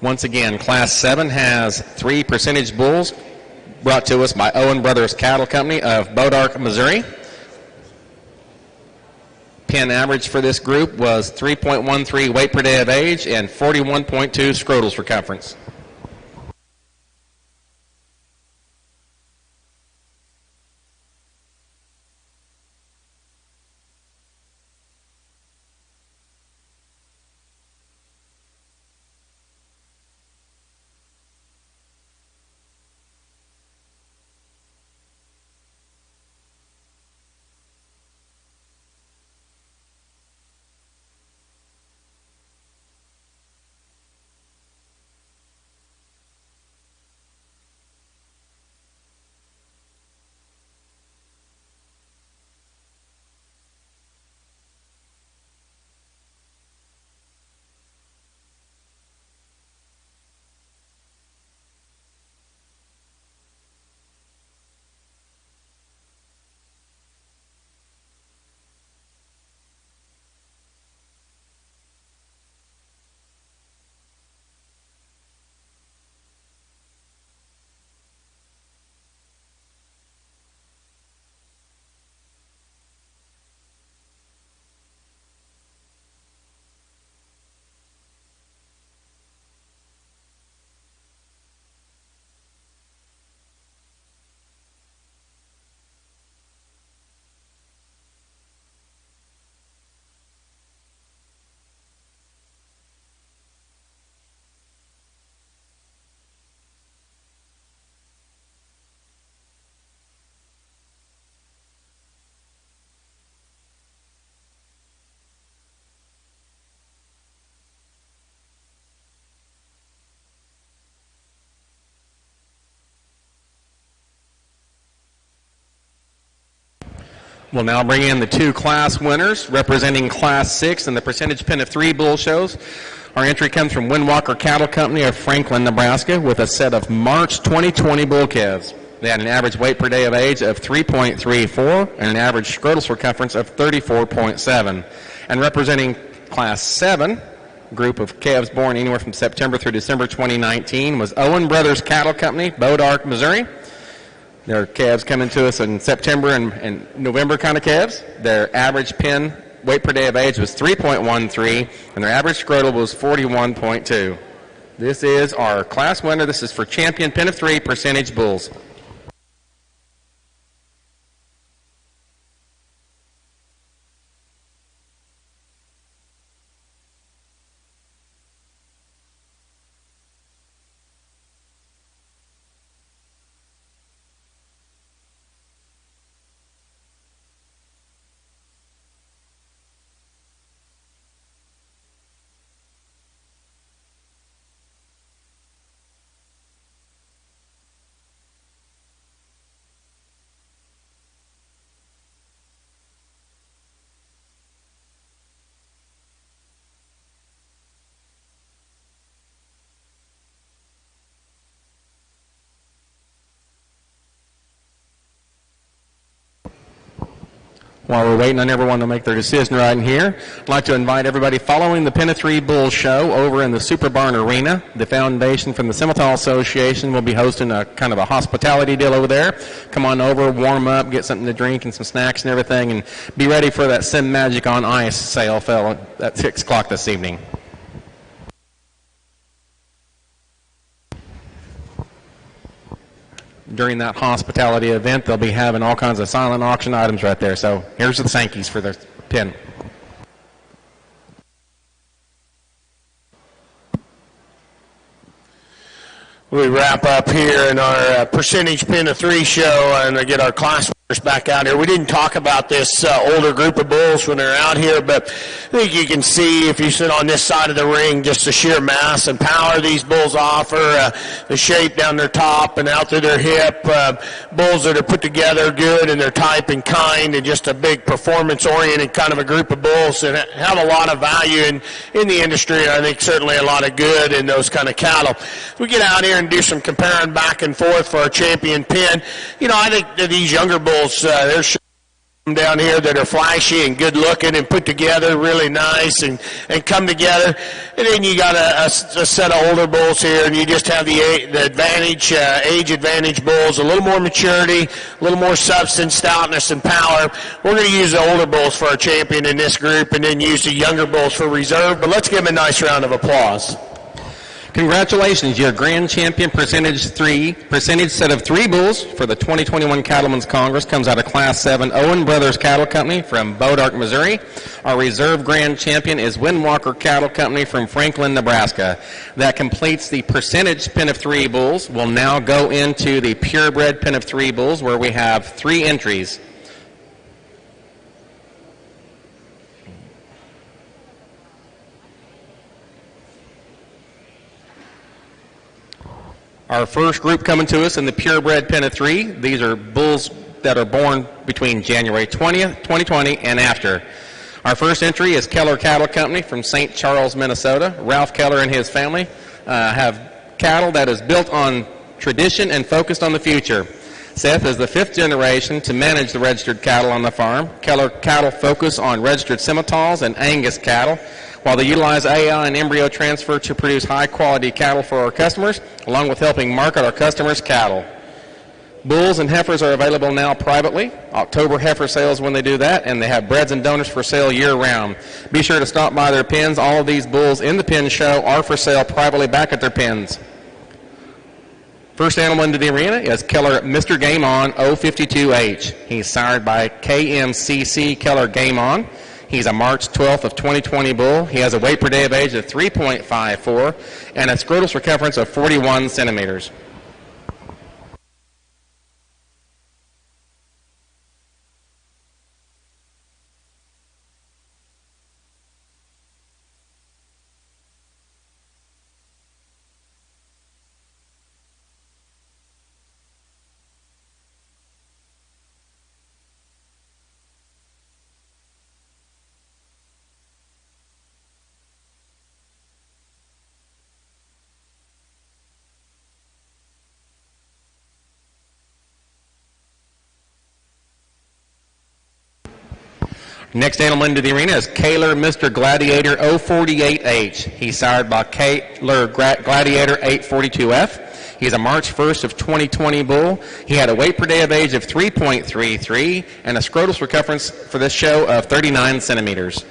Speaker 6: Once again, Class 7 has 3 percentage bulls brought to us by Owen Brothers Cattle Company of Bodark, Missouri. Pin average for this group was 3.13 weight per day of age and 41.2 scrotal circumference. We'll now bring in the 2 class winners representing Class 6 in the percentage pin of 3 bull shows. Our entry comes from Windwalker Cattle Company of Franklin, Nebraska, with a set of March 2020 bull calves. They had an average weight per day of age of 3.34 and an average scrotal circumference of 34.7. And representing Class 7, group of calves born anywhere from September through December 2019, was Owen Brothers Cattle Company, Bodark, Missouri. Their calves coming to us in September and November kind of calves. Their average pin weight per day of age was 3.13, and their average scrotal was 41.2. This is our class winner. This is for champion pin of 3 percentage bulls. While we're waiting on everyone to make their decision right in here, I'd like to invite everybody following the Pin of 3 Bull Show over in the Super Barn Arena. The foundation from the Simmental Association will be hosting a kind of a hospitality deal over there. Come on over, warm up, get something to drink and some snacks and everything, and be ready for that Sim Magic on Ice sale at 6 o'clock this evening. During that hospitality event, they'll be having all kinds of silent auction items right there. So here's the Sankeys for their pin.
Speaker 5: We wrap up here in our percentage pin of 3 show and get our class winners back out here. We didn't talk about this older group of bulls when they're out here, but I think you can see if you sit on this side of the ring just the sheer mass and power these bulls offer, the shape down their top and out through their hip, bulls that are put together good in their type and kind, and just a big performance-oriented kind of a group of bulls that have a lot of value in the industry, and I think certainly a lot of good in those kind of cattle. We get out here and do some comparing back and forth for our champion pin. You know, I think that these younger bulls, they're down here that are flashy and good looking and put together really nice and come together. And then you got a set of older bulls here, and you just have the advantage, age advantage bulls, a little more maturity, a little more substance, stoutness, and power. We're going to use the older bulls for our champion in this group and then use the younger bulls for reserve. But let's give them a nice round of applause.
Speaker 6: Congratulations, your grand champion percentage set of 3 bulls for the 2021 Cattlemen's Congress comes out of Class 7 Owen Brothers Cattle Company from Bodark, Missouri. Our reserve grand champion is Windwalker Cattle Company from Franklin, Nebraska. That completes the percentage pin of 3 bulls. We'll now go into the purebred pin of 3 bulls where we have 3 entries. Our first group coming to us in the purebred pen of 3. These are bulls that are born between January 20th, 2020 and after. Our first entry is Keller Cattle Company from St. Charles, Minnesota. Ralph Keller and his family have cattle that is built on tradition and focused on the future. Seth is the 5th generation to manage the registered cattle on the farm. Keller cattle focus on registered Simmentals and Angus cattle, while they utilize AI and embryo transfer to produce high-quality cattle for our customers, along with helping market our customers' cattle. Bulls and heifers are available now privately. October heifer sales when they do that, and they have breds and donors for sale year-round. Be sure to stop by their pens. All of these bulls in the pen show are for sale privately back at their pens. First animal into the arena is Keller Mr. Game On 052H. He's sired by KMCC Keller Game On. He's a March 12th of 2020 bull. He has a weight per day of age of 3.54 and a scrotal circumference of 41 centimeters. Next animal into the arena is Kaler Mr. Gladiator 048H. He's sired by Kaler Gladiator 842F. He's a March 1st of 2020 bull. He had a weight per day of age of 3.33 and a scrotal circumference for this show of 39 centimeters.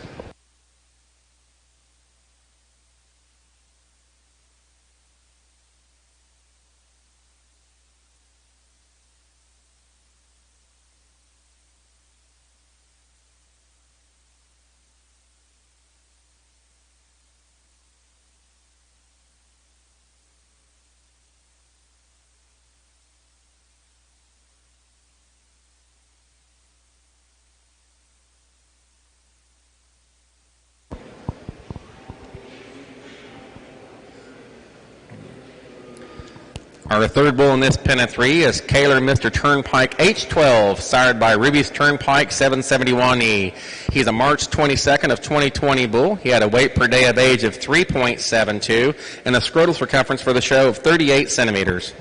Speaker 6: Our third bull in this pen of 3 is Kaler Mr. Turnpike H12, sired by Ruby's Turnpike 771E. He's a March 22nd of 2020 bull. He had a weight per day of age of 3.72 and a scrotal circumference for the show of 38 centimeters.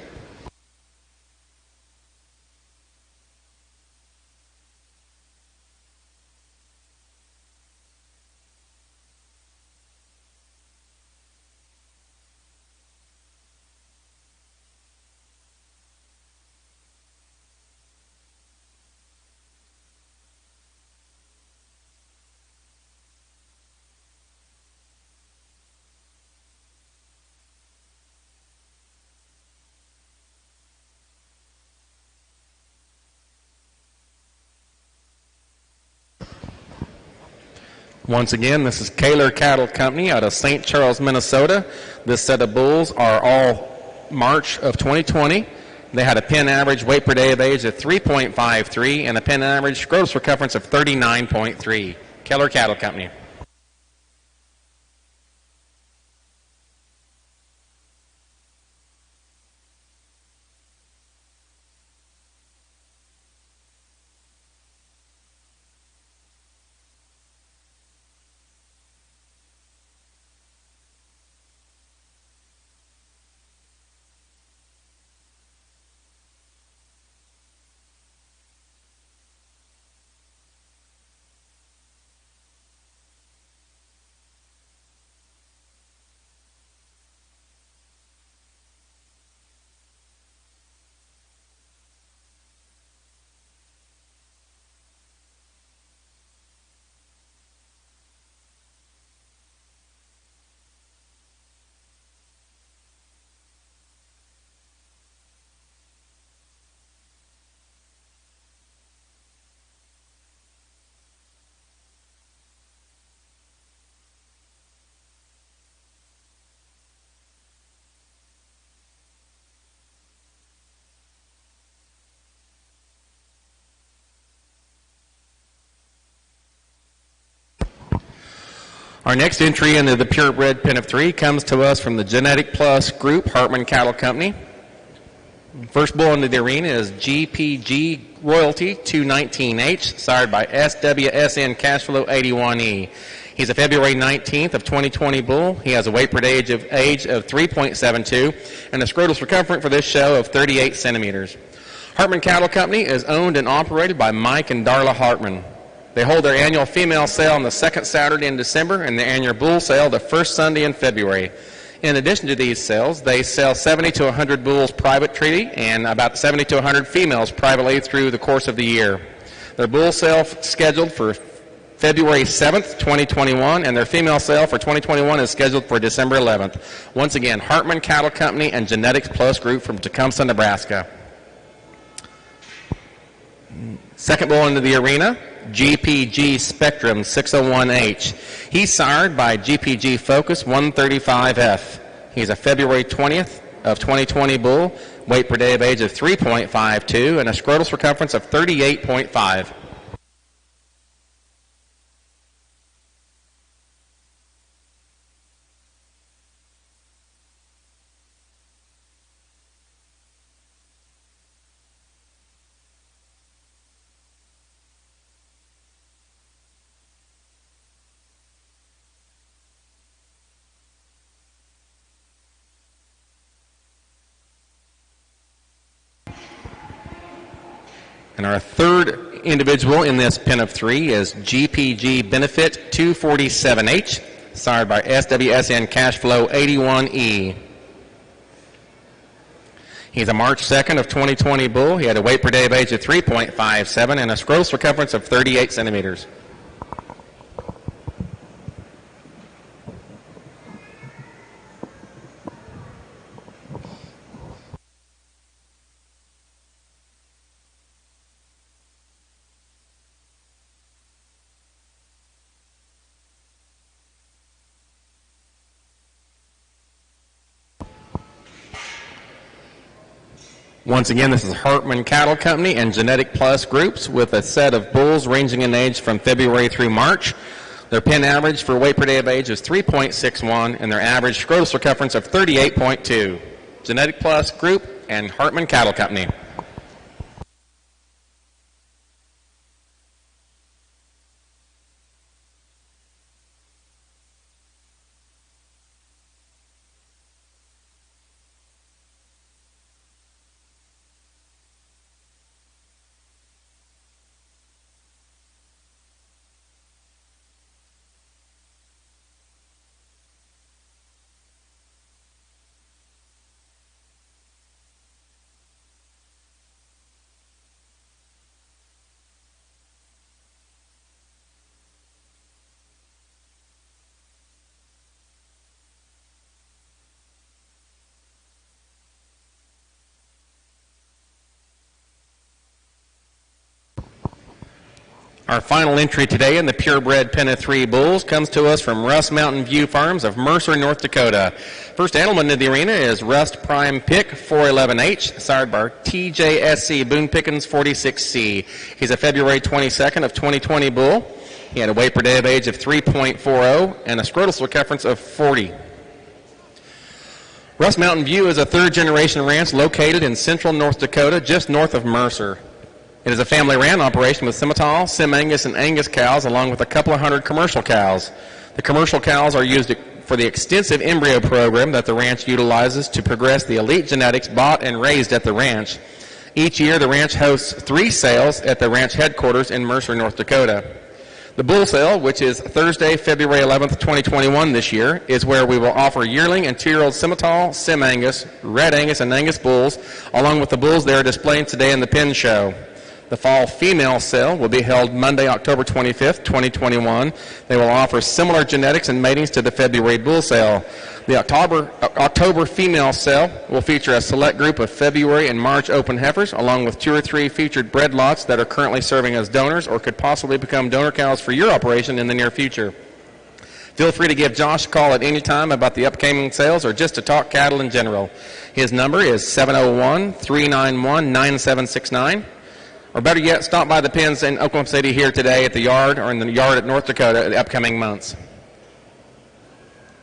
Speaker 6: Once again, this is Kaler Cattle Company out of St. Charles, Minnesota. This set of bulls are all March of 2020. They had a pen average weight per day of age of 3.53 and a pen average scrotal circumference of 39.3. Keller Cattle Company. Our next entry into the purebred pen of 3 comes to us from the Genetic Plus Group, Hartman Cattle Company. First bull into the arena is GPG Royalty 219H, sired by SWSN Cashflow 81E. He's a February 19th of 2020 bull. He has a weight per day age of 3.72 and a scrotal circumference for this show of 38 centimeters. Hartman Cattle Company is owned and operated by Mike and Darla Hartman. They hold their annual female sale on the second Saturday in December and the annual bull sale the first Sunday in February. In addition to these sales, they sell 70 to 100 bulls private treaty and about 70 to 100 females privately through the course of the year. Their bull sale scheduled for February 7th, 2021, and their female sale for 2021 is scheduled for December 11th. Once again, Hartman Cattle Company and Genetics Plus Group from Tecumseh, Nebraska. Second bull into the arena, GPG Spectrum 601H. He's sired by GPG Focus 135F. He's a February 20th of 2020 bull, weight per day of age of 3.52, and a scrotal circumference of 38.5. And our third individual in this pen of 3 is GPG Benefit 247H, sired by SWSN Cashflow 81E. He's a March 2nd of 2020 bull. He had a weight per day of age of 3.57 and a scrotal circumference of 38 centimeters. Once again, this is Hartman Cattle Company and Genetic Plus Groups with a set of bulls ranging in age from February through March. Their pen average for weight per day of age is 3.61 and their average scrotal circumference of 38.2. Genetic Plus Group and Hartman Cattle Company. Our final entry today in the purebred pen of 3 bulls comes to us from Rust Mountain View Farms of Mercer, North Dakota. First animal in the arena is Rust Prime Pick 411H, sired by TJSC Boone Pickens 46C. He's a February 22nd of 2020 bull. He had a weight per day of age of 3.40 and a scrotal circumference of 40. Rust Mountain View is a third-generation ranch located in central North Dakota, just north of Mercer. It is a family-ran operation with Simmental, Sim-Angus, and Angus cows, along with a couple of hundred commercial cows. The commercial cows are used for the extensive embryo program that the ranch utilizes to progress the elite genetics bought and raised at the ranch. Each year, the ranch hosts 3 sales at the ranch headquarters in Mercer, North Dakota. The bull sale, which is Thursday, February 11th, 2021 this year, is where we will offer yearling and 2-year-old Simmental, Sim-Angus, Red Angus, and Angus bulls, along with the bulls they are displaying today in the pen show. The fall female sale will be held Monday, October 25th, 2021. They will offer similar genetics and matings to the February bull sale. The October female sale will feature a select group of February and March open heifers, along with 2 or 3 featured bred lots that are currently serving as donors or could possibly become donor cows for your operation in the near future. Feel free to give Josh a call at any time about the upcoming sales or just to talk cattle in general. His number is 701-391-9769. Or better yet, stop by the pens in Oklahoma City here today at the yard or in the yard at North Dakota in the upcoming months.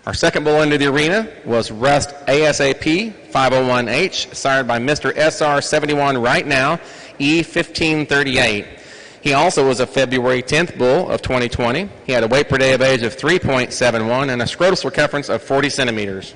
Speaker 6: Our second bull into the arena was Rust ASAP 501H, sired by Mr. SR71 right now, E1538. He also was a February 10th bull of 2020. He had a weight per day of age of 3.71 and a scrotal circumference of 40 centimeters.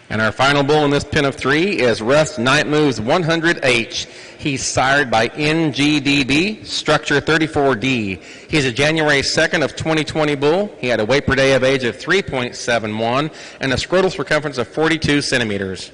Speaker 6: And our final bull in this pen of 3 is Rust Night Moves 100H. He's sired by NGDB, structure 34D. He's a January 2nd of 2020 bull. He had a weight per day of age of 3.71 and a scrotal circumference of 42 centimeters.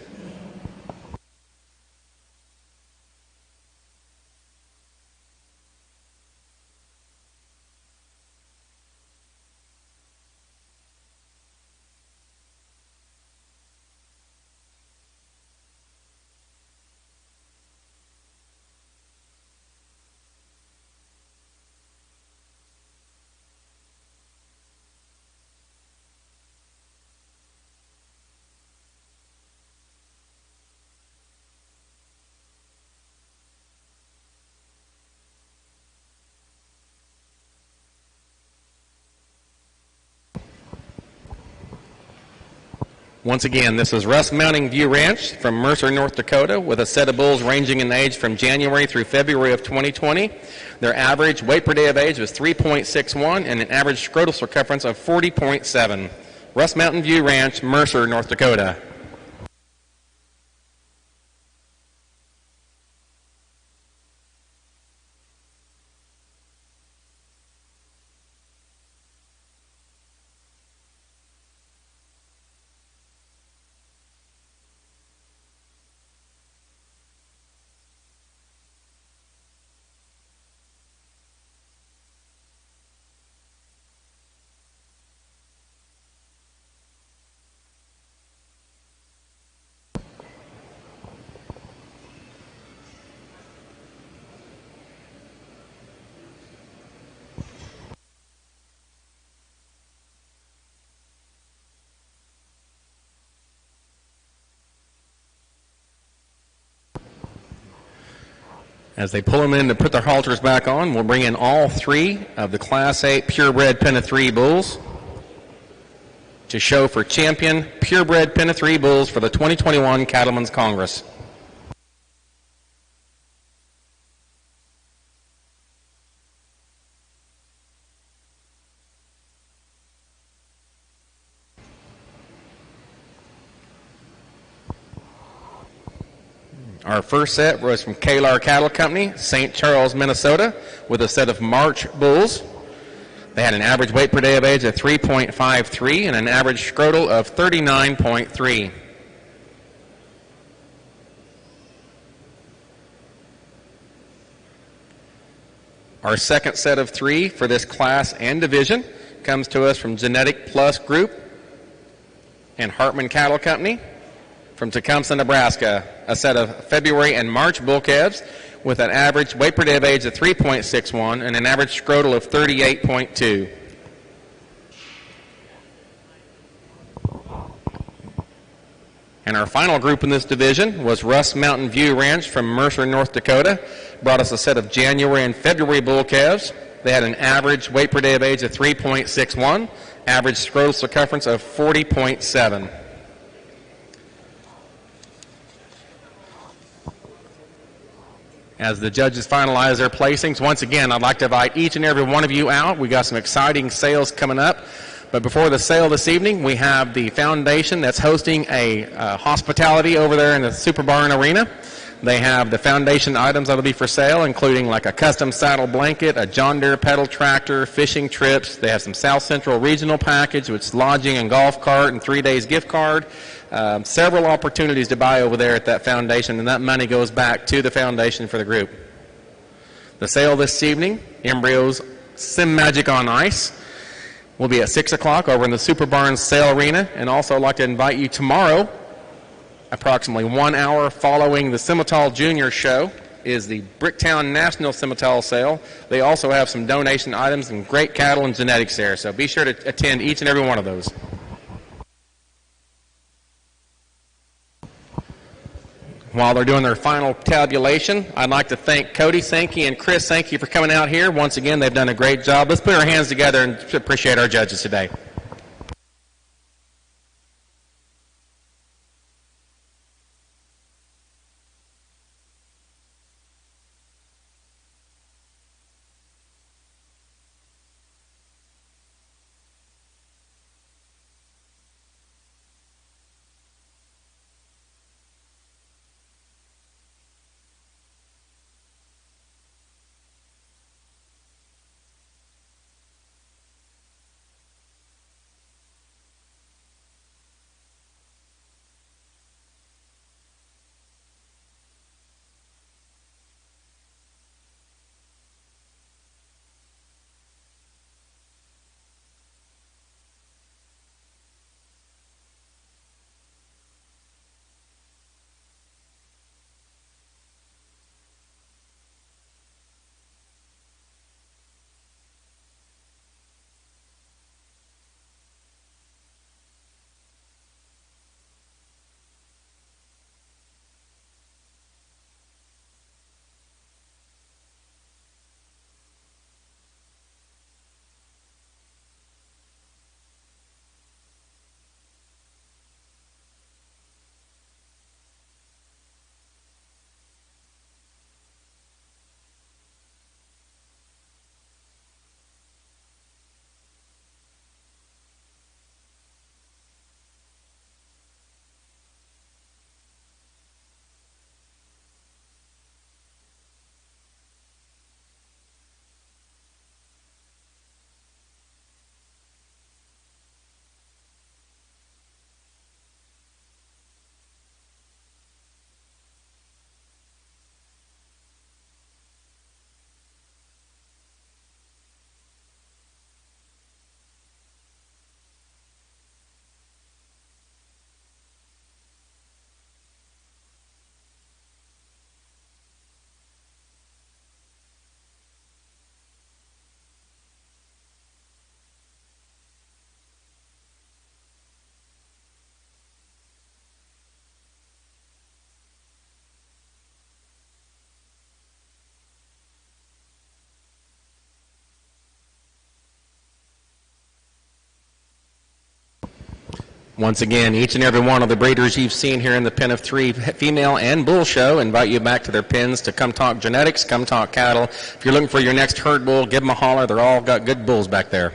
Speaker 6: Once again, this is Russ Mounting View Ranch from Mercer, North Dakota, with a set of bulls ranging in age from January through February of 2020. Their average weight per day of age was 3.61 and an average scrotal circumference of 40.7. Russ Mountain View Ranch, Mercer, North Dakota. As they pull them in to put their halters back on, we'll bring in all 3 of the Class 8 purebred Pen of 3 bulls to show for champion purebred Pen of 3 bulls for the 2021 Cattlemen's Congress. Our first set was from Kalar Cattle Company, St. Charles, Minnesota, with a set of March bulls. They had an average weight per day of age of 3.53 and an average scrotal of 39.3. Our second set of 3 for this class and division comes to us from Genetic Plus Group and Hartman Cattle Company from Tecumseh, Nebraska, a set of February and March bull calves with an average weight per day of age of 3.61 and an average scrotal of 38.2. And our final group in this division was Russ Mountain View Ranch from Mercer, North Dakota. Brought us a set of January and February bull calves. They had an average weight per day of age of 3.61, average scrotal circumference of 40.7. As the judges finalize their placings, once again, I'd like to invite each and every one of you out. We got some exciting sales coming up. But before the sale this evening, we have the foundation that's hosting a hospitality over there in the Super Barn Arena. They have the foundation items that will be for sale, including like a custom saddle blanket, a John Deere pedal tractor, fishing trips. They have some South Central Regional package, which is lodging and golf cart and 3 days gift card. Several opportunities to buy over there at that foundation, and that money goes back to the foundation for the group. The sale this evening, Embryos Sim Magic on Ice. will be at 6 o'clock over in the Super Barns Sale Arena. And also I'd like to invite you tomorrow, approximately 1 hour following the Simmental Junior Show, is the Bricktown National Simmental Sale. They also have some donation items and great cattle and genetics there. So be sure to attend each and every one of those. While they're doing their final tabulation, I'd like to thank Cody Sankey and Chris Sankey for coming out here. Once again, they've done a great job. Let's put our hands together and appreciate our judges today. Once again, each and every one of the breeders you've seen here in the Pen of Three Female and Bull Show invite you back to their pens to come talk genetics, come talk cattle. If you're looking for your next herd bull, give them a holler. They're all got good bulls back there.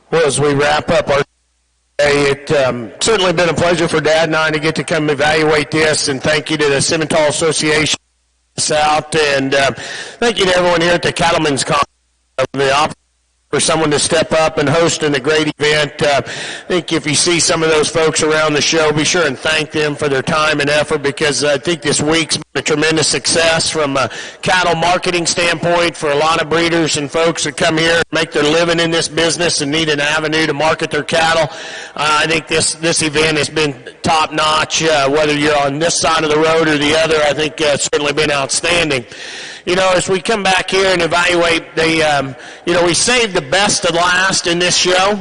Speaker 5: Well, as we wrap up our day, it's certainly been a pleasure for Dad and I to get to come evaluate this, and thank you to the Simmental Association South, and thank you to everyone here at the Cattlemen's Conference for the opportunity for someone to step up and host in a great event. I think if you see some of those folks around the show, be sure and thank them for their time and effort, because I think this week's been a tremendous success from a cattle marketing standpoint for a lot of breeders and folks that come here and make their living in this business and need an avenue to market their cattle. I think this event has been top notch, whether you're on this side of the road or the other. I think it's certainly been outstanding. as we come back here and evaluate, we saved the best to last in this show.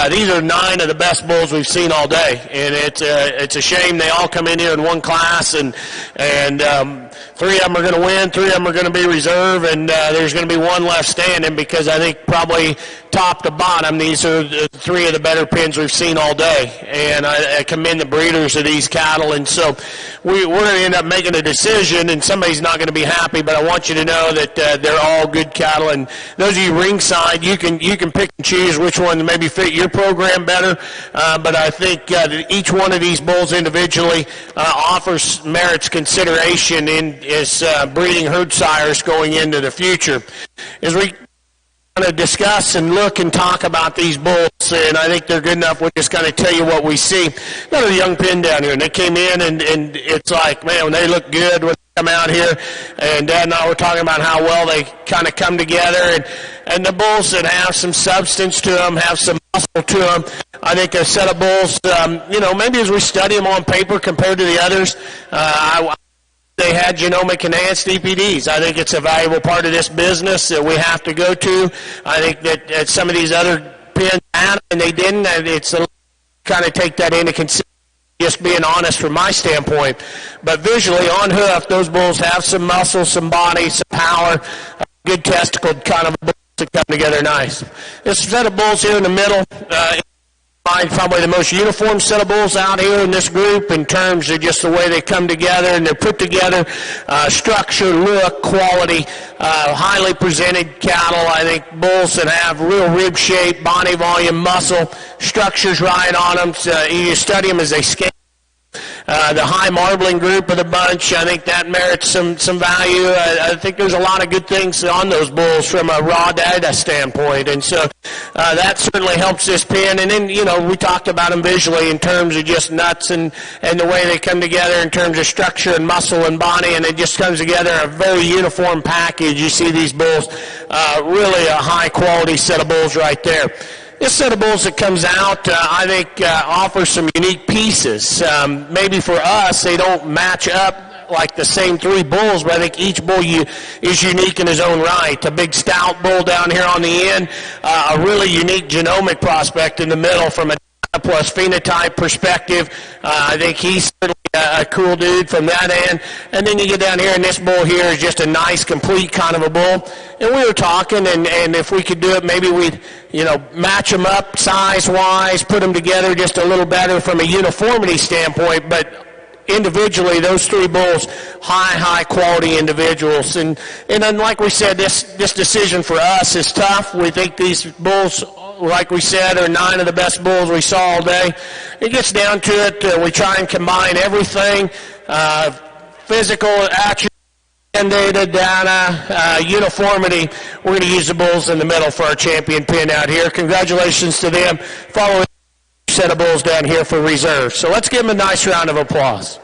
Speaker 5: These are 9 of the best bulls we've seen all day, and it's a shame they all come in here in one class, and 3 of them are going to win, 3 of them are going to be reserve, and there's going to be 1 left standing, because I think probably top to bottom, these are 3 of the better pens we've seen all day, and I commend the breeders of these cattle. And so we're going to end up making a decision, and somebody's not going to be happy, but I want you to know that they're all good cattle. And those of you ringside, you can pick and choose which one maybe fit your program better, but I think that each one of these bulls individually merits consideration as breeding herd sires going into the future. As we to discuss and look and talk about these bulls, and I think they're good enough. We're just going to tell you what we see. Got a young pen down here, and they came in, and it's like, man, when they look good when they come out here, and Dad and I were talking about how well they kind of come together, and the bulls that have some substance to them, have some muscle to them. I think a set of bulls, maybe as we study them on paper compared to the others, they had genomic enhanced EPDs. I think it's a valuable part of this business that we have to go to. I think that some of these other pens had and they didn't, and it's a kind of take that into consideration, just being honest from my standpoint. But visually, on hoof, those bulls have some muscle, some body, some power, good testicle kind of bulls that come together nice. This set of bulls here in the middle, probably the most uniform set of bulls out here in this group in terms of just the way they come together and they're put together, structure, look, quality, highly presented cattle. I think bulls that have real rib shape, body volume, muscle, structures right on them. So you study them as they scale. The high marbling group of the bunch, I think that merits some value. I think there's a lot of good things on those bulls from a raw data standpoint, and so that certainly helps this pen. And then, we talked about them visually in terms of just nuts and the way they come together in terms of structure and muscle and body, and it just comes together a very uniform package. You see these bulls, really a high quality set of bulls right there. This set of bulls that comes out, I think, offers some unique pieces. Maybe for us, they don't match up like the same 3 bulls, but I think each bull is unique in his own right. A big stout bull down here on the end, a really unique genomic prospect in the middle from a plus phenotype perspective. I think he's certainly a cool dude from that end. And then you get down here, and this bull here is just a nice, complete kind of a bull. And we were talking, and if we could do it, maybe we'd, match them up size-wise, put them together just a little better from a uniformity standpoint. But individually, those 3 bulls, high quality individuals. And then, like we said, this decision for us is tough. We think these bulls, like we said, are 9 of the best bulls we saw all day. It gets down to it. We try and combine everything, physical attributes, data, uniformity. We're going to use the bulls in the middle for our champion pin out here. Congratulations to them. Following set of bulls down here for reserve. So let's give them a nice round of applause.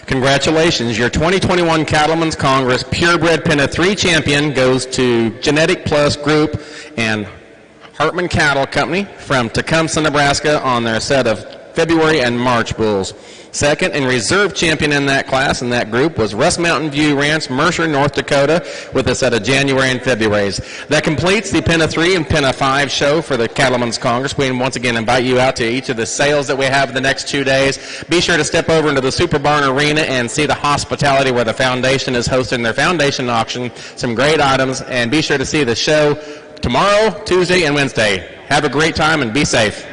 Speaker 6: Congratulations. Your 2021 Cattlemen's Congress Purebred Pin of 3 champion goes to Genetic Plus Group and Hartman Cattle Company from Tecumseh, Nebraska on their set of February and March bulls. Second and reserve champion in that class and that group was Russ Mountain View Ranch, Mercer, North Dakota, with a set of January and February's. That completes the Pin of 3 and Pin of 5 show for the Cattlemen's Congress. We once again invite you out to each of the sales that we have the next 2 days. Be sure to step over into the Super Barn Arena and see the hospitality where the foundation is hosting their foundation auction. Some great items, and be sure to see the show tomorrow, Tuesday, and Wednesday. Have a great time and be safe.